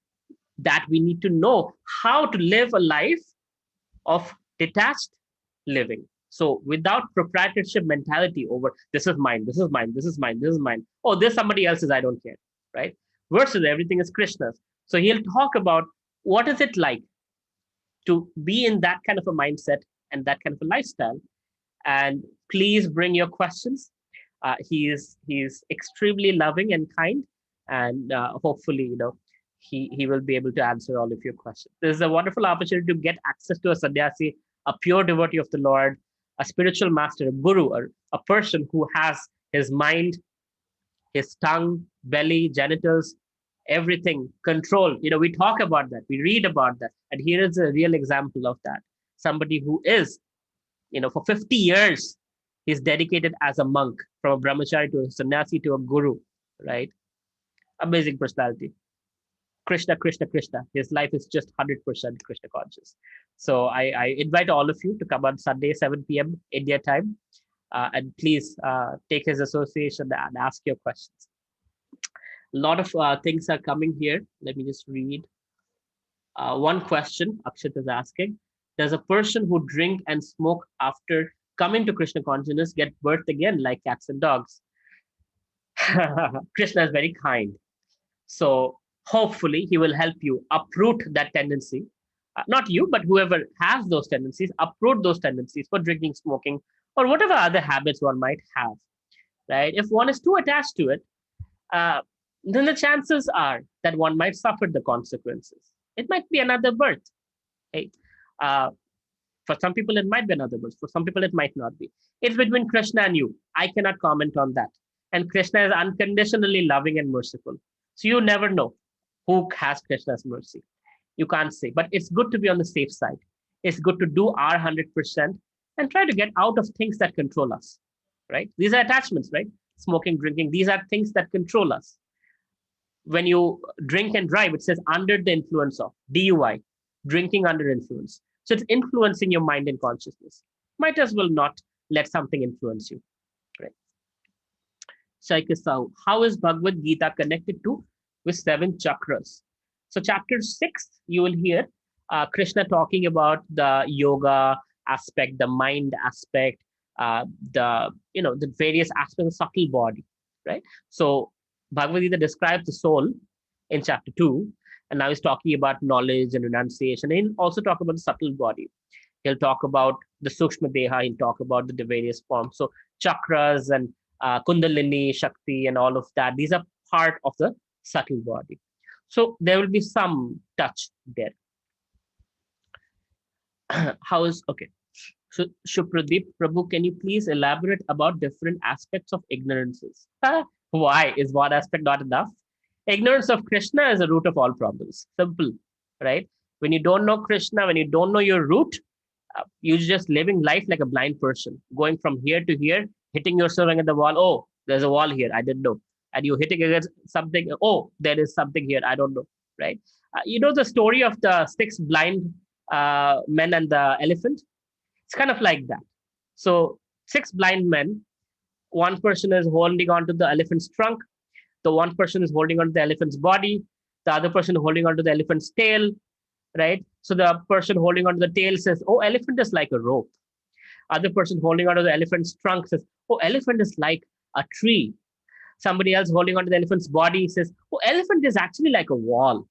that we need to know how to live a life of detached living. So without proprietorship mentality over this is mine, this is mine, this is mine, this is mine. Oh, there's somebody else's, I don't care, right? Versus everything is Krishna's. So he'll talk about what is it like to be in that kind of a mindset and that kind of a lifestyle. And please bring your questions. He is extremely loving and kind, and hopefully, he will be able to answer all of your questions. This is a wonderful opportunity to get access to a sannyasi, a pure devotee of the Lord, a spiritual master, a guru, or a person who has his mind, his tongue, belly, genitals, everything controlled. We talk about that, we read about that, and here is a real example of that. Somebody who is, for 50 years, he's dedicated as a monk, from a brahmachari to a sannyasi to a guru, right? Amazing personality. Krishna, Krishna, Krishna. His life is just 100% Krishna conscious. So I invite all of you to come on Sunday, 7 p.m. India time. And please take his association and ask your questions. A lot of things are coming here. Let me just read. One question Akshat is asking. Does a person who drink and smoke after coming to Krishna consciousness get birth again like cats and dogs? Krishna is very kind. So hopefully he will help you uproot that tendency. Not you, but whoever has those tendencies, uproot those tendencies for drinking, smoking, or whatever other habits one might have, right? If one is too attached to it, then the chances are that one might suffer the consequences. It might be another birth, right? For some people, it might be another birth. For some people, it might not be. It's between Krishna and you. I cannot comment on that. And Krishna is unconditionally loving and merciful. So you never know who has Krishna's mercy. You can't say, but it's good to be on the safe side. It's good to do our 100% and try to get out of things that control us, right? These are attachments, right? Smoking, drinking, these are things that control us. When you drink and drive, it says under the influence of, DUI, drinking under influence. So it's influencing your mind and consciousness. Might as well not let something influence you, right? Shaikisau, how is Bhagavad Gita connected to with 7 chakras? So chapter 6, you will hear Krishna talking about the yoga aspect, the mind aspect, the various aspects of the subtle body, right? So Bhagavad Gita describes the soul in chapter 2, and now he's talking about knowledge and renunciation. And he'll also talk about the subtle body. He'll talk about the Sukshma Deha, he'll talk about the various forms. So chakras and Kundalini, Shakti, and all of that, these are part of the subtle body. So there will be some touch there. Okay. So Shupradeep Prabhu, can you please elaborate about different aspects of ignorances? Why is one aspect not enough? Ignorance of Krishna is the root of all problems. Simple, right? When you don't know Krishna, when you don't know your root, You're just living life like a blind person, going from here to here, hitting yourself against the wall. Oh, there's a wall here. I didn't know. And you're hitting against something. Oh, there is something here. I don't know. Right? You know the story of the six blind men and the elephant? It's kind of like that. So, six blind men. One person is holding on to the elephant's trunk. The one person is holding on to the elephant's body. The other person holding on to the elephant's tail. Right? So the person holding onto the tail says, "Oh, elephant is like a rope." Other person holding onto the elephant's trunk says, "Oh, elephant is like a tree." Somebody else holding onto the elephant's body says, "Oh, elephant is actually like a wall."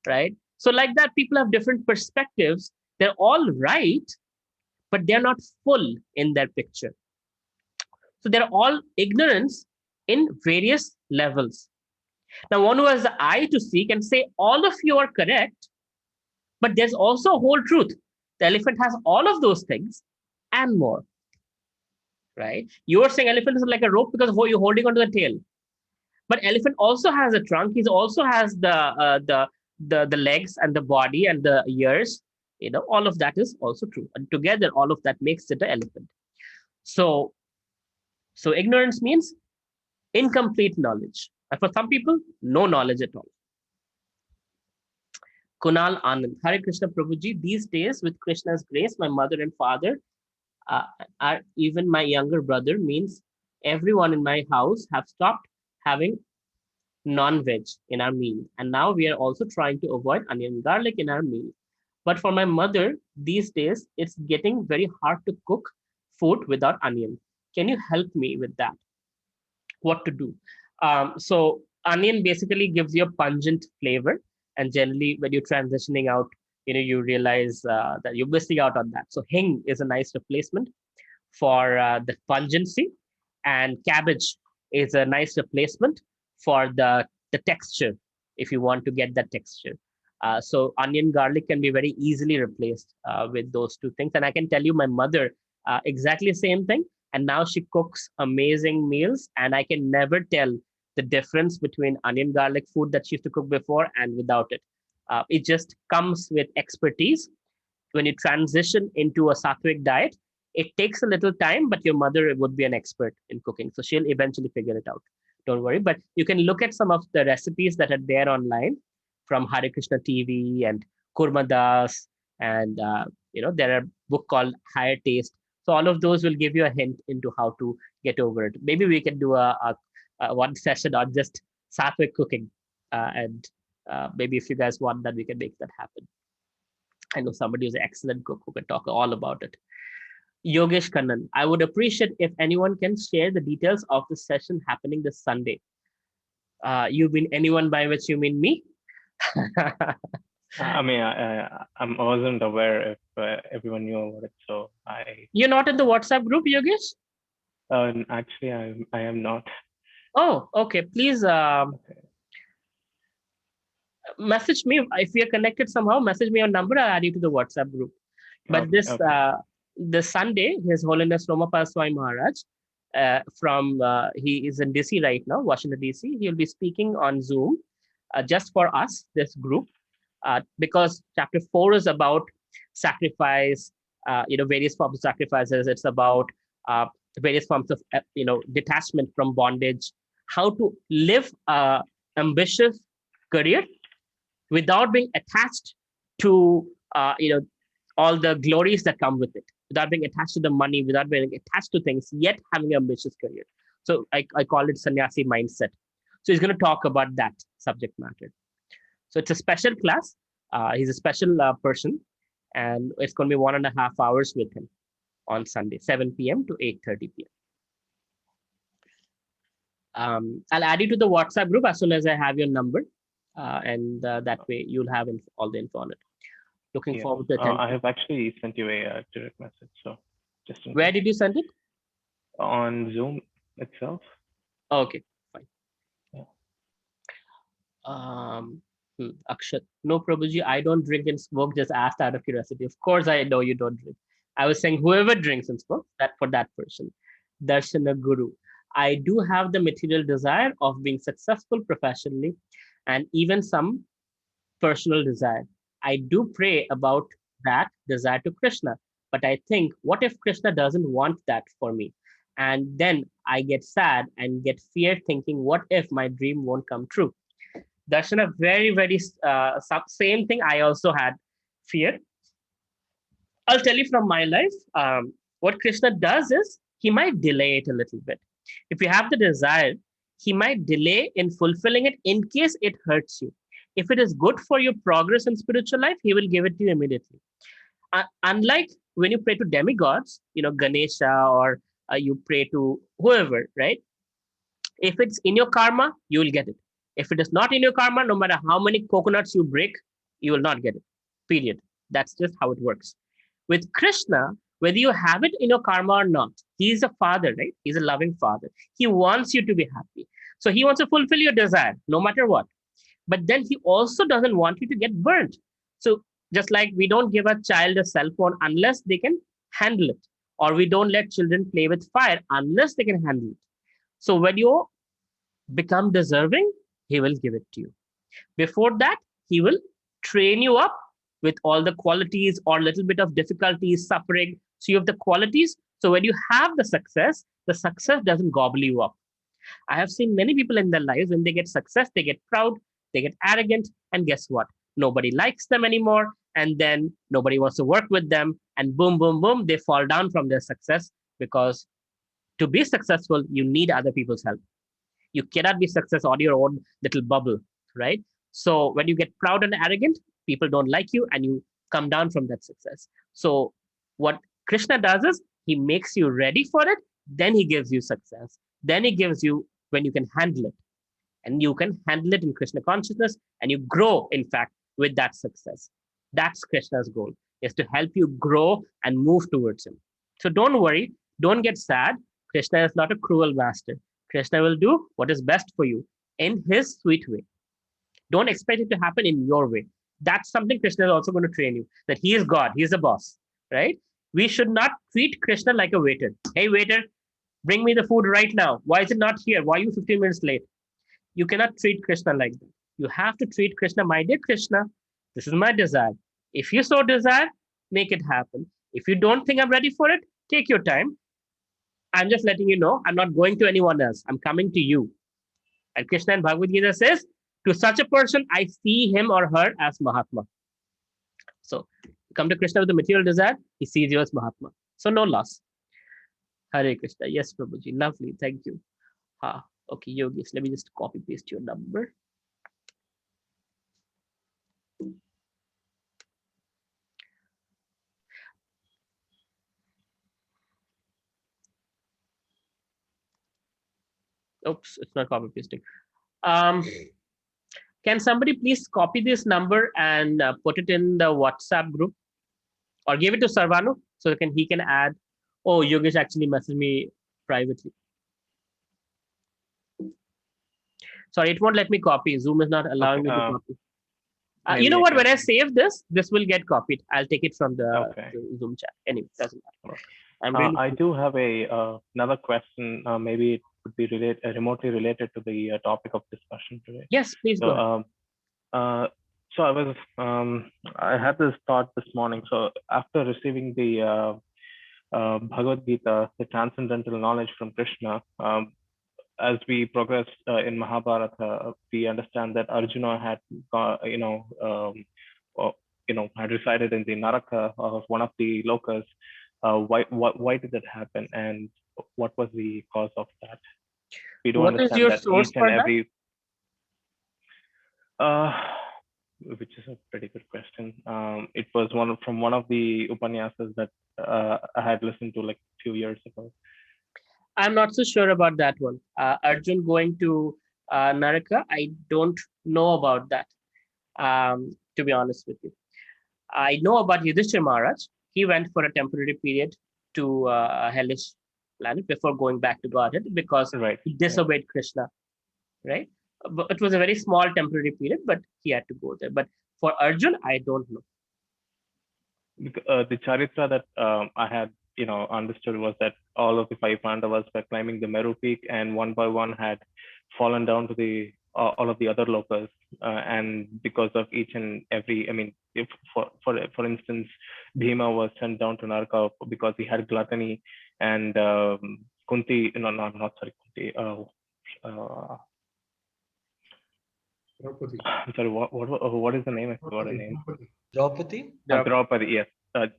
Right? So like that, people have different perspectives. They're all right, but they're not full in their picture. So they're all ignorance in various levels. Now, one who has the eye to see can say all of you are correct, but there's also a whole truth. The elephant has all of those things and more, right? You are saying elephant is like a rope because you're holding onto the tail, but elephant also has a trunk. He also has the legs and the body and the ears. You know, all of that is also true, and together, all of that makes it an elephant. So, so ignorance means incomplete knowledge, and for some people, no knowledge at all. Kunal Anand, Hare Krishna Prabhuji, these days with Krishna's grace, my mother and father, are even my younger brother, means everyone in my house have stopped having non-veg in our meal. And now we are also trying to avoid onion and garlic in our meal. But for my mother, these days, it's getting very hard to cook food without onion. Can you help me with that? What to do? So onion basically gives you a pungent flavor, and generally when you're transitioning out, you realize that you're missing out on that. So hing is a nice replacement for the pungency, and cabbage is a nice replacement for the texture, if you want to get that texture. So onion garlic can be very easily replaced with those two things. And I can tell you, my mother, exactly the same thing, and now she cooks amazing meals, and I can never tell the difference between onion garlic food that she used to cook before and without it. It just comes with expertise. When you transition into a sattvic diet, it takes a little time, but your mother would be an expert in cooking, so she'll eventually figure it out. Don't worry. But you can look at some of the recipes that are there online from Hare Krishna TV and Kurmadas, and there are a book called Higher Taste. So all of those will give you a hint into how to get over it. Maybe we can do a one session on just sattvic cooking, and maybe if you guys want that, we can make that happen. I know somebody who's an excellent cook who can talk all about it. Yogesh Kannan, I would appreciate if anyone can share the details of the session happening this Sunday. You mean anyone, by which you mean me? I mean, I wasn't aware if everyone knew about it, so I. You're not in the WhatsApp group, Yogesh? Actually, I am not. Oh, okay. Please message me if you're connected somehow. Message me your number. I'll add you to the WhatsApp group. But Okay. This Sunday, His Holiness Romapal Swami Maharaj, he is in DC right now, Washington DC. He'll be speaking on Zoom, just for us, this group, because chapter 4 is about sacrifice, various forms of sacrifices. It's about various forms of detachment from bondage, how to live a ambitious career without being attached to all the glories that come with it, without being attached to the money, without being attached to things, yet having an ambitious career. So I call it sannyasi mindset. So he's going to talk about that subject matter. So it's a special class. He's a special person, and it's going to be 1.5 hours with him on Sunday, 7 p.m. to 8:30 p.m. I'll add you to the WhatsApp group as soon as I have your number, and that way you'll have all the info on it. Looking forward to attending. I have actually sent you a direct message. So just where did you send it? On Zoom itself. Okay, fine. Yeah. Akshat, no, Prabhuji, I don't drink and smoke. Just asked out of curiosity. Of course, I know you don't drink. I was saying whoever drinks and smokes, that for that person. Darshana Guru. I do have the material desire of being successful professionally, and even some personal desire. I do pray about that desire to Krishna. But I think, what if Krishna doesn't want that for me? And then I get sad and get fear, thinking, what if my dream won't come true? Darshana, very, very same thing. I also had fear. I'll tell you from my life. What Krishna does is he might delay it a little bit. If you have the desire, he might delay in fulfilling it in case it hurts you. If it is good for your progress in spiritual life, he will give it to you immediately. Unlike when you pray to demigods, Ganesha, or you pray to whoever, right? If it's in your karma, you will get it. If it is not in your karma, no matter how many coconuts you break, you will not get it. Period. That's just how it works. With Krishna, whether you have it in your karma or not, he's a father, right? He's a loving father. He wants you to be happy. So he wants to fulfill your desire, no matter what. But then he also doesn't want you to get burnt. So just like we don't give a child a cell phone unless they can handle it, or we don't let children play with fire unless they can handle it. So when you become deserving, he will give it to you. Before that, he will train you up with all the qualities or little bit of difficulties, suffering. So you have the qualities. So when you have the success doesn't gobble you up. I have seen many people in their lives, when they get success, they get proud, they get arrogant, and guess what? Nobody likes them anymore. And then nobody wants to work with them. And boom, boom, boom, they fall down from their success, because to be successful, you need other people's help. You cannot be successful on your own little bubble, right? So when you get proud and arrogant, people don't like you and you come down from that success. So what Krishna does is he makes you ready for it, then he gives you success. Then he gives you when you can handle it. And you can handle it in Krishna consciousness, and you grow, in fact, with that success. That's Krishna's goal, is to help you grow and move towards him. So don't worry, don't get sad. Krishna is not a cruel master. Krishna will do what is best for you in his sweet way. Don't expect it to happen in your way. That's something Krishna is also going to train you, that he is God, he is the boss, right? We should not treat Krishna like a waiter. Hey, waiter, bring me the food right now. Why is it not here? Why are you 15 minutes late? You cannot treat Krishna like that. You have to treat Krishna, my dear Krishna, this is my desire. If you so desire, make it happen. If you don't think I'm ready for it, take your time. I'm just letting you know, I'm not going to anyone else. I'm coming to you. And Krishna in Bhagavad Gita says, to such a person, I see him or her as Mahatma. So come to Krishna with the material desire, he sees you as Mahatma. So no loss. Hare Krishna. Yes, Prabhuji. Lovely. Thank you. Okay, Yogis, let me just copy paste your number. Oops, it's not copy pasting. Can somebody please copy this number and put it in the WhatsApp group, or give it to Sarvanu so he can add. Oh, Yogesh actually messaged me privately. Sorry, it won't let me copy. Zoom is not allowing me to copy. You know what? When I save this will get copied. I'll take it from the Zoom chat. Anyway, doesn't matter. I do have another question. Maybe it would be remotely related to the topic of discussion today. Yes, please go ahead. So I had this thought this morning. So after receiving the Bhagavad Gita, the transcendental knowledge from Krishna, as we progress in Mahabharata, we understand that Arjuna had, had resided in the Naraka of one of the lokas. Why did that happen, and what was the cause of that? We do what is your that source each and for every. Which is a pretty good question. It was from one of the Upanyasas that I had listened to like a few years ago. I'm not so sure about that one. Arjun going to Naraka, I don't know about that, to be honest with you. I know about Yudhishthira Maharaj. He went for a temporary period to a hellish planet before going back to Godhead, because he disobeyed Krishna, right? But it was a very small temporary period, but he had to go there. But for Arjun, I don't know. The charitra that I had, understood was that all of the 5 Pandavas were climbing the Meru peak, and one by one had fallen down to the all of the other lokas, and because of each and every, I mean, if for instance, Bhima was sent down to Naraka because he had gluttony, and Kunti, no, not sorry, Kunti. I'm sorry. What is the name? I forgot the name. Draupadi. Draupadi. Yes.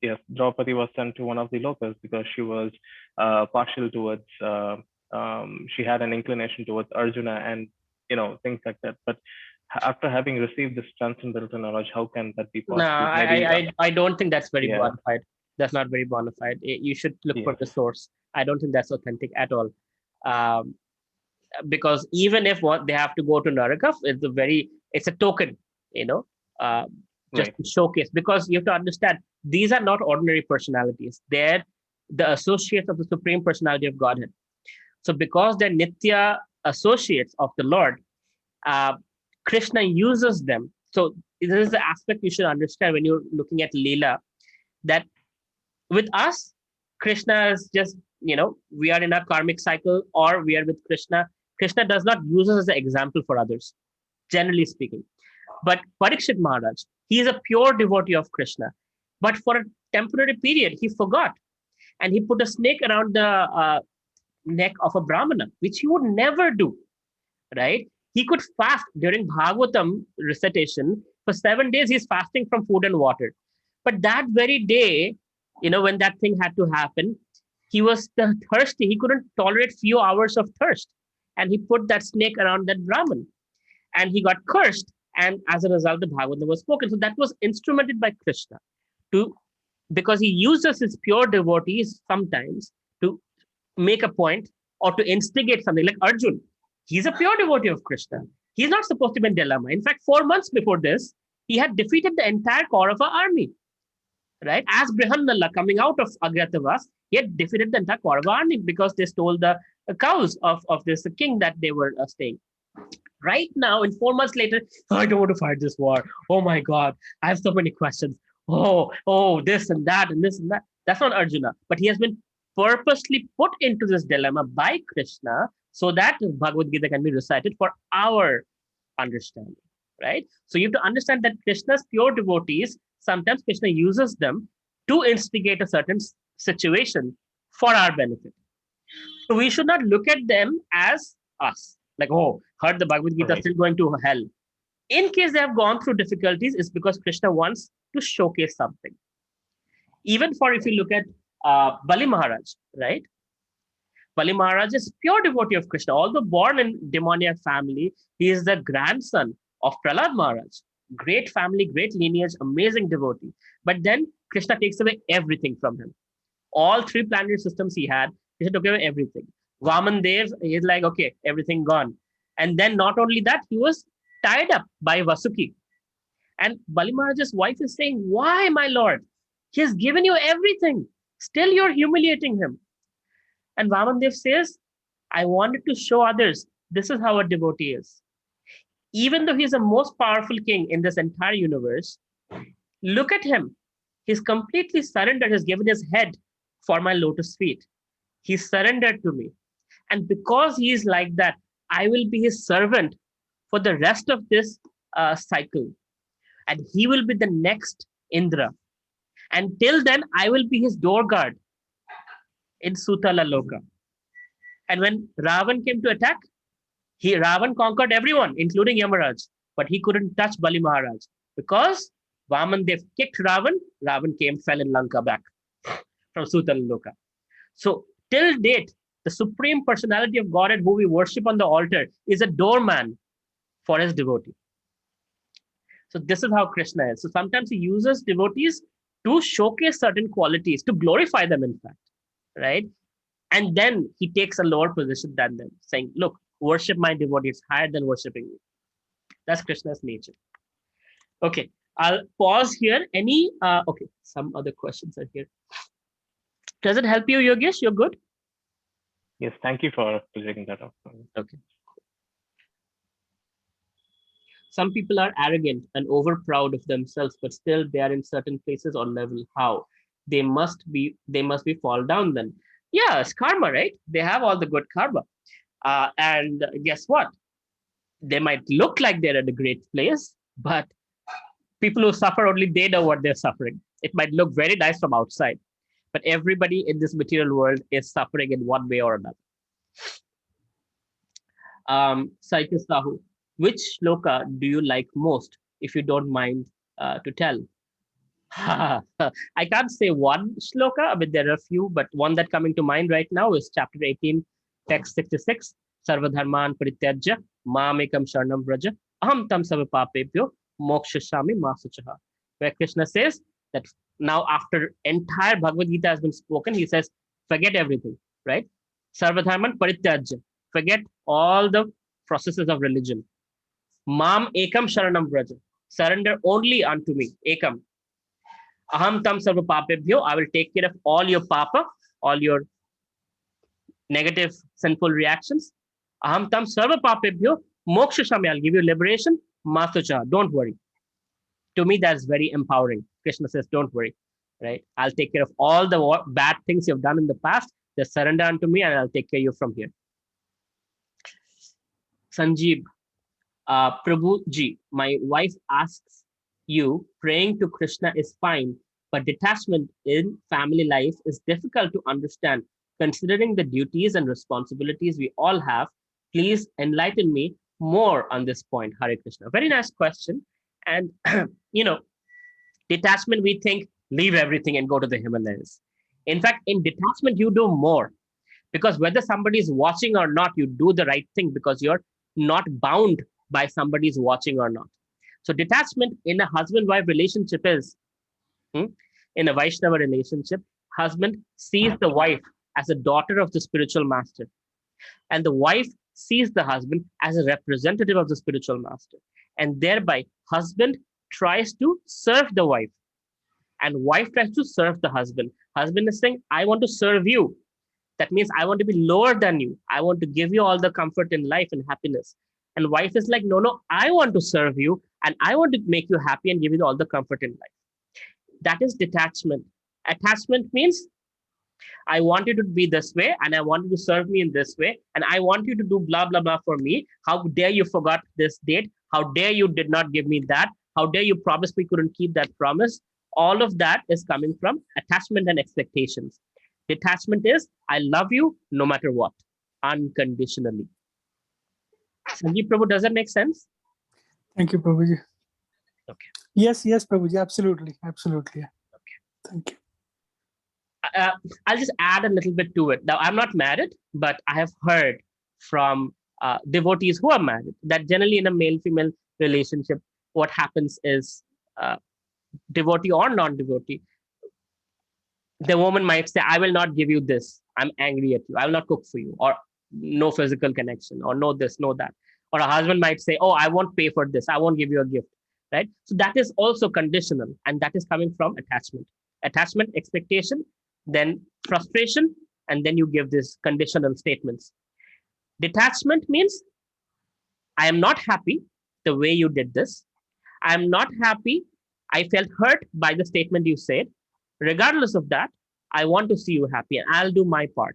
Yes. Draupadi was sent to one of the lokas because she was partial towards. She had an inclination towards Arjuna, and things like that. But after having received this transcendental knowledge, how can that be possible? No, I don't think that's very bona fide. That's not very bona fide. You should look for the source. I don't think that's authentic at all. Because even if what they have to go to Naraka, it's a token, just to showcase. Because you have to understand, these are not ordinary personalities. They're the associates of the Supreme Personality of Godhead. So because they're Nitya associates of the Lord, Krishna uses them. So this is the aspect you should understand when you're looking at Leela, that with us, Krishna is just, we are in a karmic cycle, or we are with Krishna. Krishna does not use us as an example for others, generally speaking. But Parikshit Maharaj, he is a pure devotee of Krishna. But for a temporary period, he forgot. And he put a snake around the neck of a Brahmana, which he would never do, right? He could fast during Bhagavatam recitation. For 7 days, he's fasting from food and water. But that very day, when that thing had to happen, he was thirsty. He couldn't tolerate few hours of thirst. And he put that snake around that Brahman. And he got cursed. And as a result, the Bhagavatam was spoken. So that was instrumented by Krishna because he uses his pure devotees sometimes to make a point or to instigate something. Like Arjun, he's a pure devotee of Krishna. He's not supposed to be in dilemma. In fact, 4 months before this, he had defeated the entire Kaurava army, right? As Brihannala coming out of Agratavas, he had defeated the entire Kaurava army because they stole the cows of this king that they were staying. Right now, in 4 months later, I don't want to fight this war. Oh my God, I have so many questions. Oh, this and that and this and that. That's not Arjuna, but he has been purposely put into this dilemma by Krishna so that Bhagavad Gita can be recited for our understanding, right? So you have to understand that Krishna's pure devotees, sometimes Krishna uses them to instigate a certain situation for our benefit. So we should not look at them as us. Like, heard the Bhagavad Gita still going to hell. In case they have gone through difficulties, it's because Krishna wants to showcase something. Even if you look at Bali Maharaj, right? Bali Maharaj is pure devotee of Krishna. Although born in demoniac family, he is the grandson of Prahlad Maharaj. Great family, great lineage, amazing devotee. But then Krishna takes away everything from him. All 3 planetary systems he had, Krishna took away everything. Vaman Dev, he's like, okay, everything gone. And then not only that, he was tied up by Vasuki. And Bali Maharaj's wife is saying, why, my lord? He has given you everything. Still you're humiliating him. And Vaman Dev says, I wanted to show others, this is how a devotee is. Even though he's the most powerful king in this entire universe, look at him. He's completely surrendered. He's given his head for my lotus feet. He's surrendered to me. And because he is like that, I will be his servant for the rest of this cycle. And he will be the next Indra. And till then, I will be his door guard in Sutala Loka. And when Ravan came to attack, Ravan conquered everyone, including Yamaraj. But he couldn't touch Bali Maharaj because Vaman Dev kicked Ravan. Ravan fell in Lanka back from Sutala Loka. So till date, the Supreme Personality of Godhead who we worship on the altar is a doorman for his devotee. So this is how Krishna is. So sometimes he uses devotees to showcase certain qualities, to glorify them, in fact, right? And then he takes a lower position than them, saying, look, worship my devotee, it's higher than worshiping me. That's Krishna's nature. Okay, I'll pause here. Okay, some other questions are here. Does it help you, Yogesh? You're good? Yes, thank you for taking that up. Okay. Some people are arrogant and over proud of themselves, but still they are in certain places or level. How? They must be fall down then. Yeah, it's karma, right? They have all the good karma. And guess what? They might look like they're at a great place, but people who suffer, only they know what they're suffering. It might look very nice from outside, but everybody in this material world is suffering in one way or another. Saikas Sahu, which shloka do you like most, if you don't mind to tell? I can't say one shloka. I mean, there are a few, but one that coming to mind right now is chapter 18, text 66. Sarvadharman parityajya mamekam sharanam vraja aham tam sava papebhyo mokshashami masuchaha. Where Krishna says that now after entire Bhagavad Gita has been spoken, he says, forget everything, right? Sarvadharman parityajya. Forget all the processes of religion. Mam ekam sharanam vraja. Surrender only unto me. Ekam. Aham tam sarva papebhyo, I will take care of all your papa, all your negative, sinful reactions. Aham tam sarva papebhyo, moksha shami, I'll give you liberation. Masucha, don't worry. To me, that's very empowering. Krishna says, don't worry, right? I'll take care of all the bad things you've done in the past. Just surrender unto me and I'll take care of you from here. Sanjeev, Prabhu ji, my wife asks you, praying to Krishna is fine, but detachment in family life is difficult to understand. Considering the duties and responsibilities we all have, please enlighten me more on this point. Hare Krishna. Very nice question. And, detachment, we think, leave everything and go to the Himalayas. In fact, in detachment, you do more. Because whether somebody is watching or not, you do the right thing because you're not bound by somebody's watching or not. So detachment in a husband-wife relationship is, in a Vaishnava relationship, husband sees the wife as a daughter of the spiritual master. And the wife sees the husband as a representative of the spiritual master. And thereby, husband tries to serve the wife. And wife tries to serve the husband. Husband is saying, I want to serve you. That means I want to be lower than you. I want to give you all the comfort in life and happiness. And wife is like, no, I want to serve you and I want to make you happy and give you all the comfort in life. That is detachment. Attachment means I want you to be this way and I want you to serve me in this way and I want you to do blah, blah, blah for me. How dare you forgot this date? How dare you did not give me that? How dare you promise me couldn't keep that promise? All of that is coming from attachment and expectations. Detachment is, I love you no matter what, unconditionally. Sanjeev Prabhu, does that make sense? Thank you, Prabhuji. Okay. Yes, Prabhuji, absolutely. Okay. Thank you. I'll just add a little bit to it. Now, I'm not married, but I have heard from devotees who are married that generally in a male-female relationship, what happens is devotee or non-devotee, the woman might say, I will not give you this. I'm angry at you. I will not cook for you. Or no physical connection. Or no this, no that. Or a husband might say, oh, I won't pay for this. I won't give you a gift. Right? So that is also conditional. And that is coming from attachment. Attachment, expectation, then frustration, and then you give these conditional statements. Detachment means, I am not happy the way you did this. I am not happy. I felt hurt by the statement you said. Regardless of that, I want to see you happy and I'll do my part,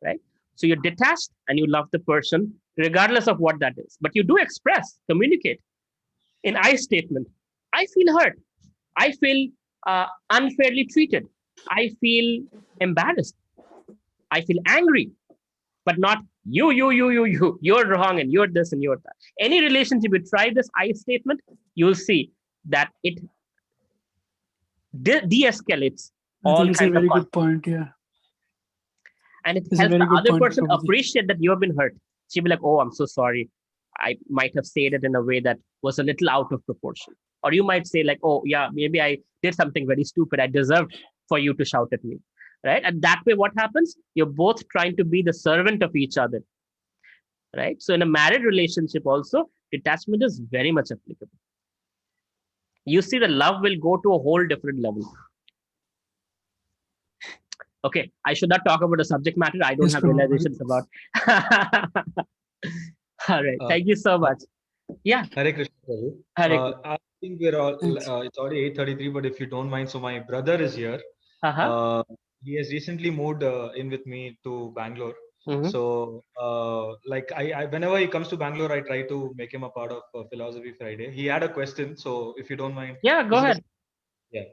right? So you're detached and you love the person regardless of what that is. But you do express, communicate. In I statement, I feel hurt. I feel unfairly treated. I feel embarrassed. I feel angry, but not you. You're wrong and you're this and you're that. Any relationship, you try this I statement, you'll see that it de-escalates all It's a kinds of very conflict. good point, yeah. And it It's a helps very the good other point, person Prabhuji. appreciate that you have been hurt. She'll be like, oh, I'm so sorry. I might have said it in a way that was a little out of proportion. Or you might say like, oh, yeah, maybe I did something very stupid. I deserved for you to shout at me, right? And that way, what happens? You're both trying to be the servant of each other, right? So in a married relationship also, detachment is very much applicable. You see, the love will go to a whole different level. Okay, I should not talk about the subject matter. I don't Yes, have Prabhuji. realizations about. All right, thank you so much. Yeah. Hare Krishna, Prabhu. Hare Krishna. I think we're all, Thanks. it's already 8:33, but if you don't mind, so my brother is here. Uh-huh. He has recently moved in with me to Bangalore. Mhm. So, like I, whenever he comes to Bangalore, I try to make him a part of Philosophy Friday. He had a question, so if you don't mind, Yeah, go is it ahead. yeah.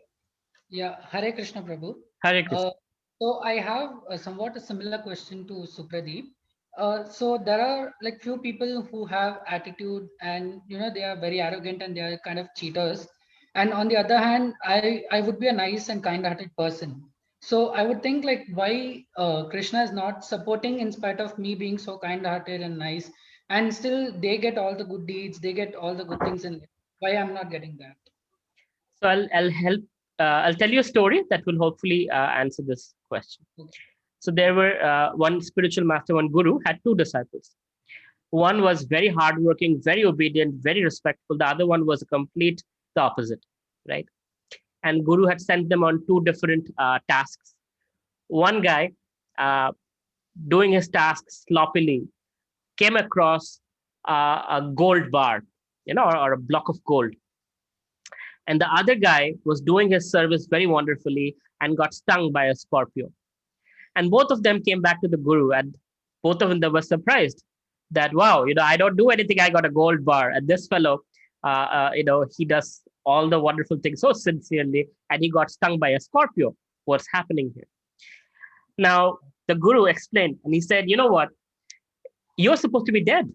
Yeah, Hare Krishna Prabhu. Hare Krishna. So I have somewhat a similar question to Supradeep. So there are like few people who have attitude and they are very arrogant and they are kind of cheaters. And on the other hand, I would be a nice and kind-hearted person. So I would think like why Krishna is not supporting in spite of me being so kind-hearted and nice, and still they get all the good deeds, they get all the good things, and why I'm not getting that. So I'll help. I'll tell you a story that will hopefully answer this question. Okay. So there were one spiritual master, one guru had two disciples. One was very hardworking, very obedient, very respectful. The other one was the opposite, right? And guru had sent them on two different tasks. One guy uh, doing his tasks sloppily came across a gold bar, or a block of gold. And the other guy was doing his service very wonderfully and got stung by a scorpion. And both of them came back to the guru, and both of them were surprised that, wow, I don't do anything. I got a gold bar. And this fellow, he does all the wonderful things so sincerely, and he got stung by a scorpio. What's happening here? Now, the guru explained, and he said, you know what? You're supposed to be dead.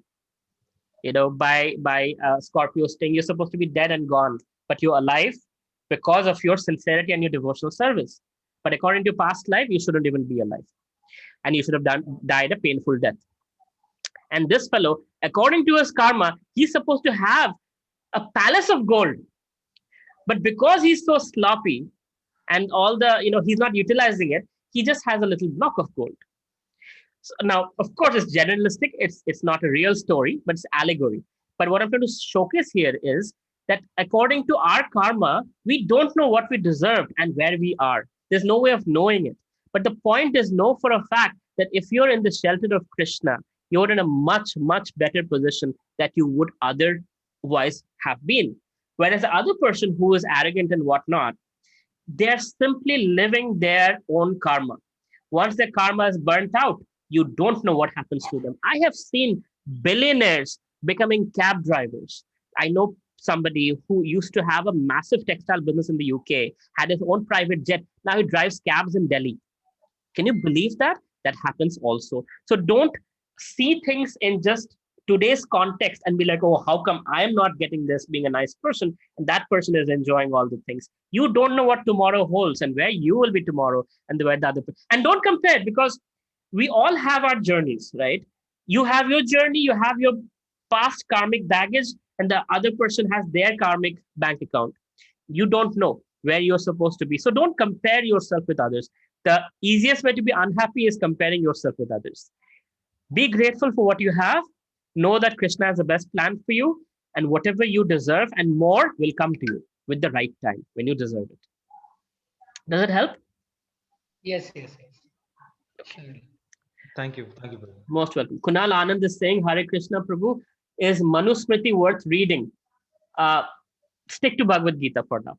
By Scorpio sting, you're supposed to be dead and gone, but you're alive because of your sincerity and your devotional service. But according to past life, you shouldn't even be alive, and you should have died a painful death. And this fellow, according to his karma, he's supposed to have a palace of gold, but because he's so sloppy and all he's not utilizing it, he just has a little block of gold. So now, of course, it's generalistic. It's not a real story, but it's allegory. But what I'm trying to showcase here is that according to our karma, we don't know what we deserved and where we are. There's no way of knowing it. But the point is, know for a fact that if you're in the shelter of Krishna, you're in a much, much better position that you would otherwise have been. Whereas the other person who is arrogant and whatnot, they're simply living their own karma. Once their karma is burnt out, you don't know what happens to them. I have seen billionaires becoming cab drivers. I know somebody who used to have a massive textile business in the UK, had his own private jet. Now he drives cabs in Delhi. Can you believe that? That happens also. So don't see things in just today's context and be like, oh, how come I'm not getting this being a nice person and that person is enjoying all the things? You don't know what tomorrow holds and where you will be tomorrow and where the other person. And don't compare, because we all have our journeys, right? You have your journey, you have your past karmic baggage, and the other person has their karmic bank account. You don't know where you're supposed to be. So don't compare yourself with others. The easiest way to be unhappy is comparing yourself with others. Be grateful for what you have. Know that Krishna has the best plan for you, and whatever you deserve and more will come to you with the right time when you deserve it. Does it help? Yes. Sure. Thank you, brother. Most welcome. Kunal Anand is saying, Hare Krishna Prabhu, is Manusmriti worth reading? Stick to Bhagavad Gita for now.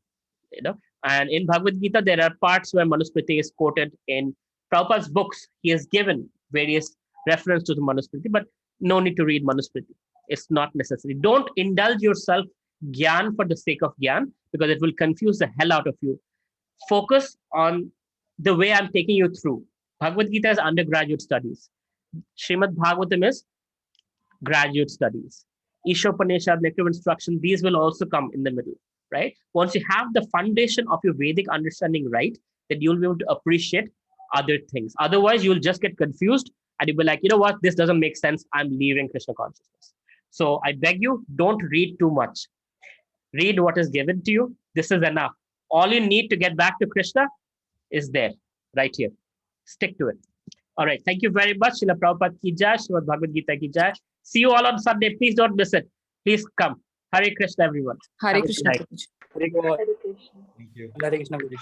And in Bhagavad Gita, there are parts where Manusmriti is quoted in Prabhupada's books. He has given various reference to the Manusmriti, but no need to read Manusmriti. It's not necessary. Don't indulge yourself gyan for the sake of gyan, because it will confuse the hell out of you. Focus on the way I'm taking you through. Bhagavad Gita is undergraduate studies. Srimad Bhagavatam is graduate studies. Ishopanishad, Nectar Instruction, these will also come in the middle, right? Once you have the foundation of your Vedic understanding right, then you'll be able to appreciate other things. Otherwise, you'll just get confused and you'll be like, you know what, this doesn't make sense. I'm leaving Krishna consciousness. So I beg you, don't read too much. Read what is given to you. This is enough. All you need to get back to Krishna is there, right here. Stick to it. All right. Thank you very much. Srila Prabhupada ki jai, Srimad Bhagavad Gita ki jai. See you all on Sunday. Please don't miss it. Please come. Hare Krishna, everyone. Hare Have a good Krishna night. Prabhuji. Thank you. Hare Krishna Prabhuji.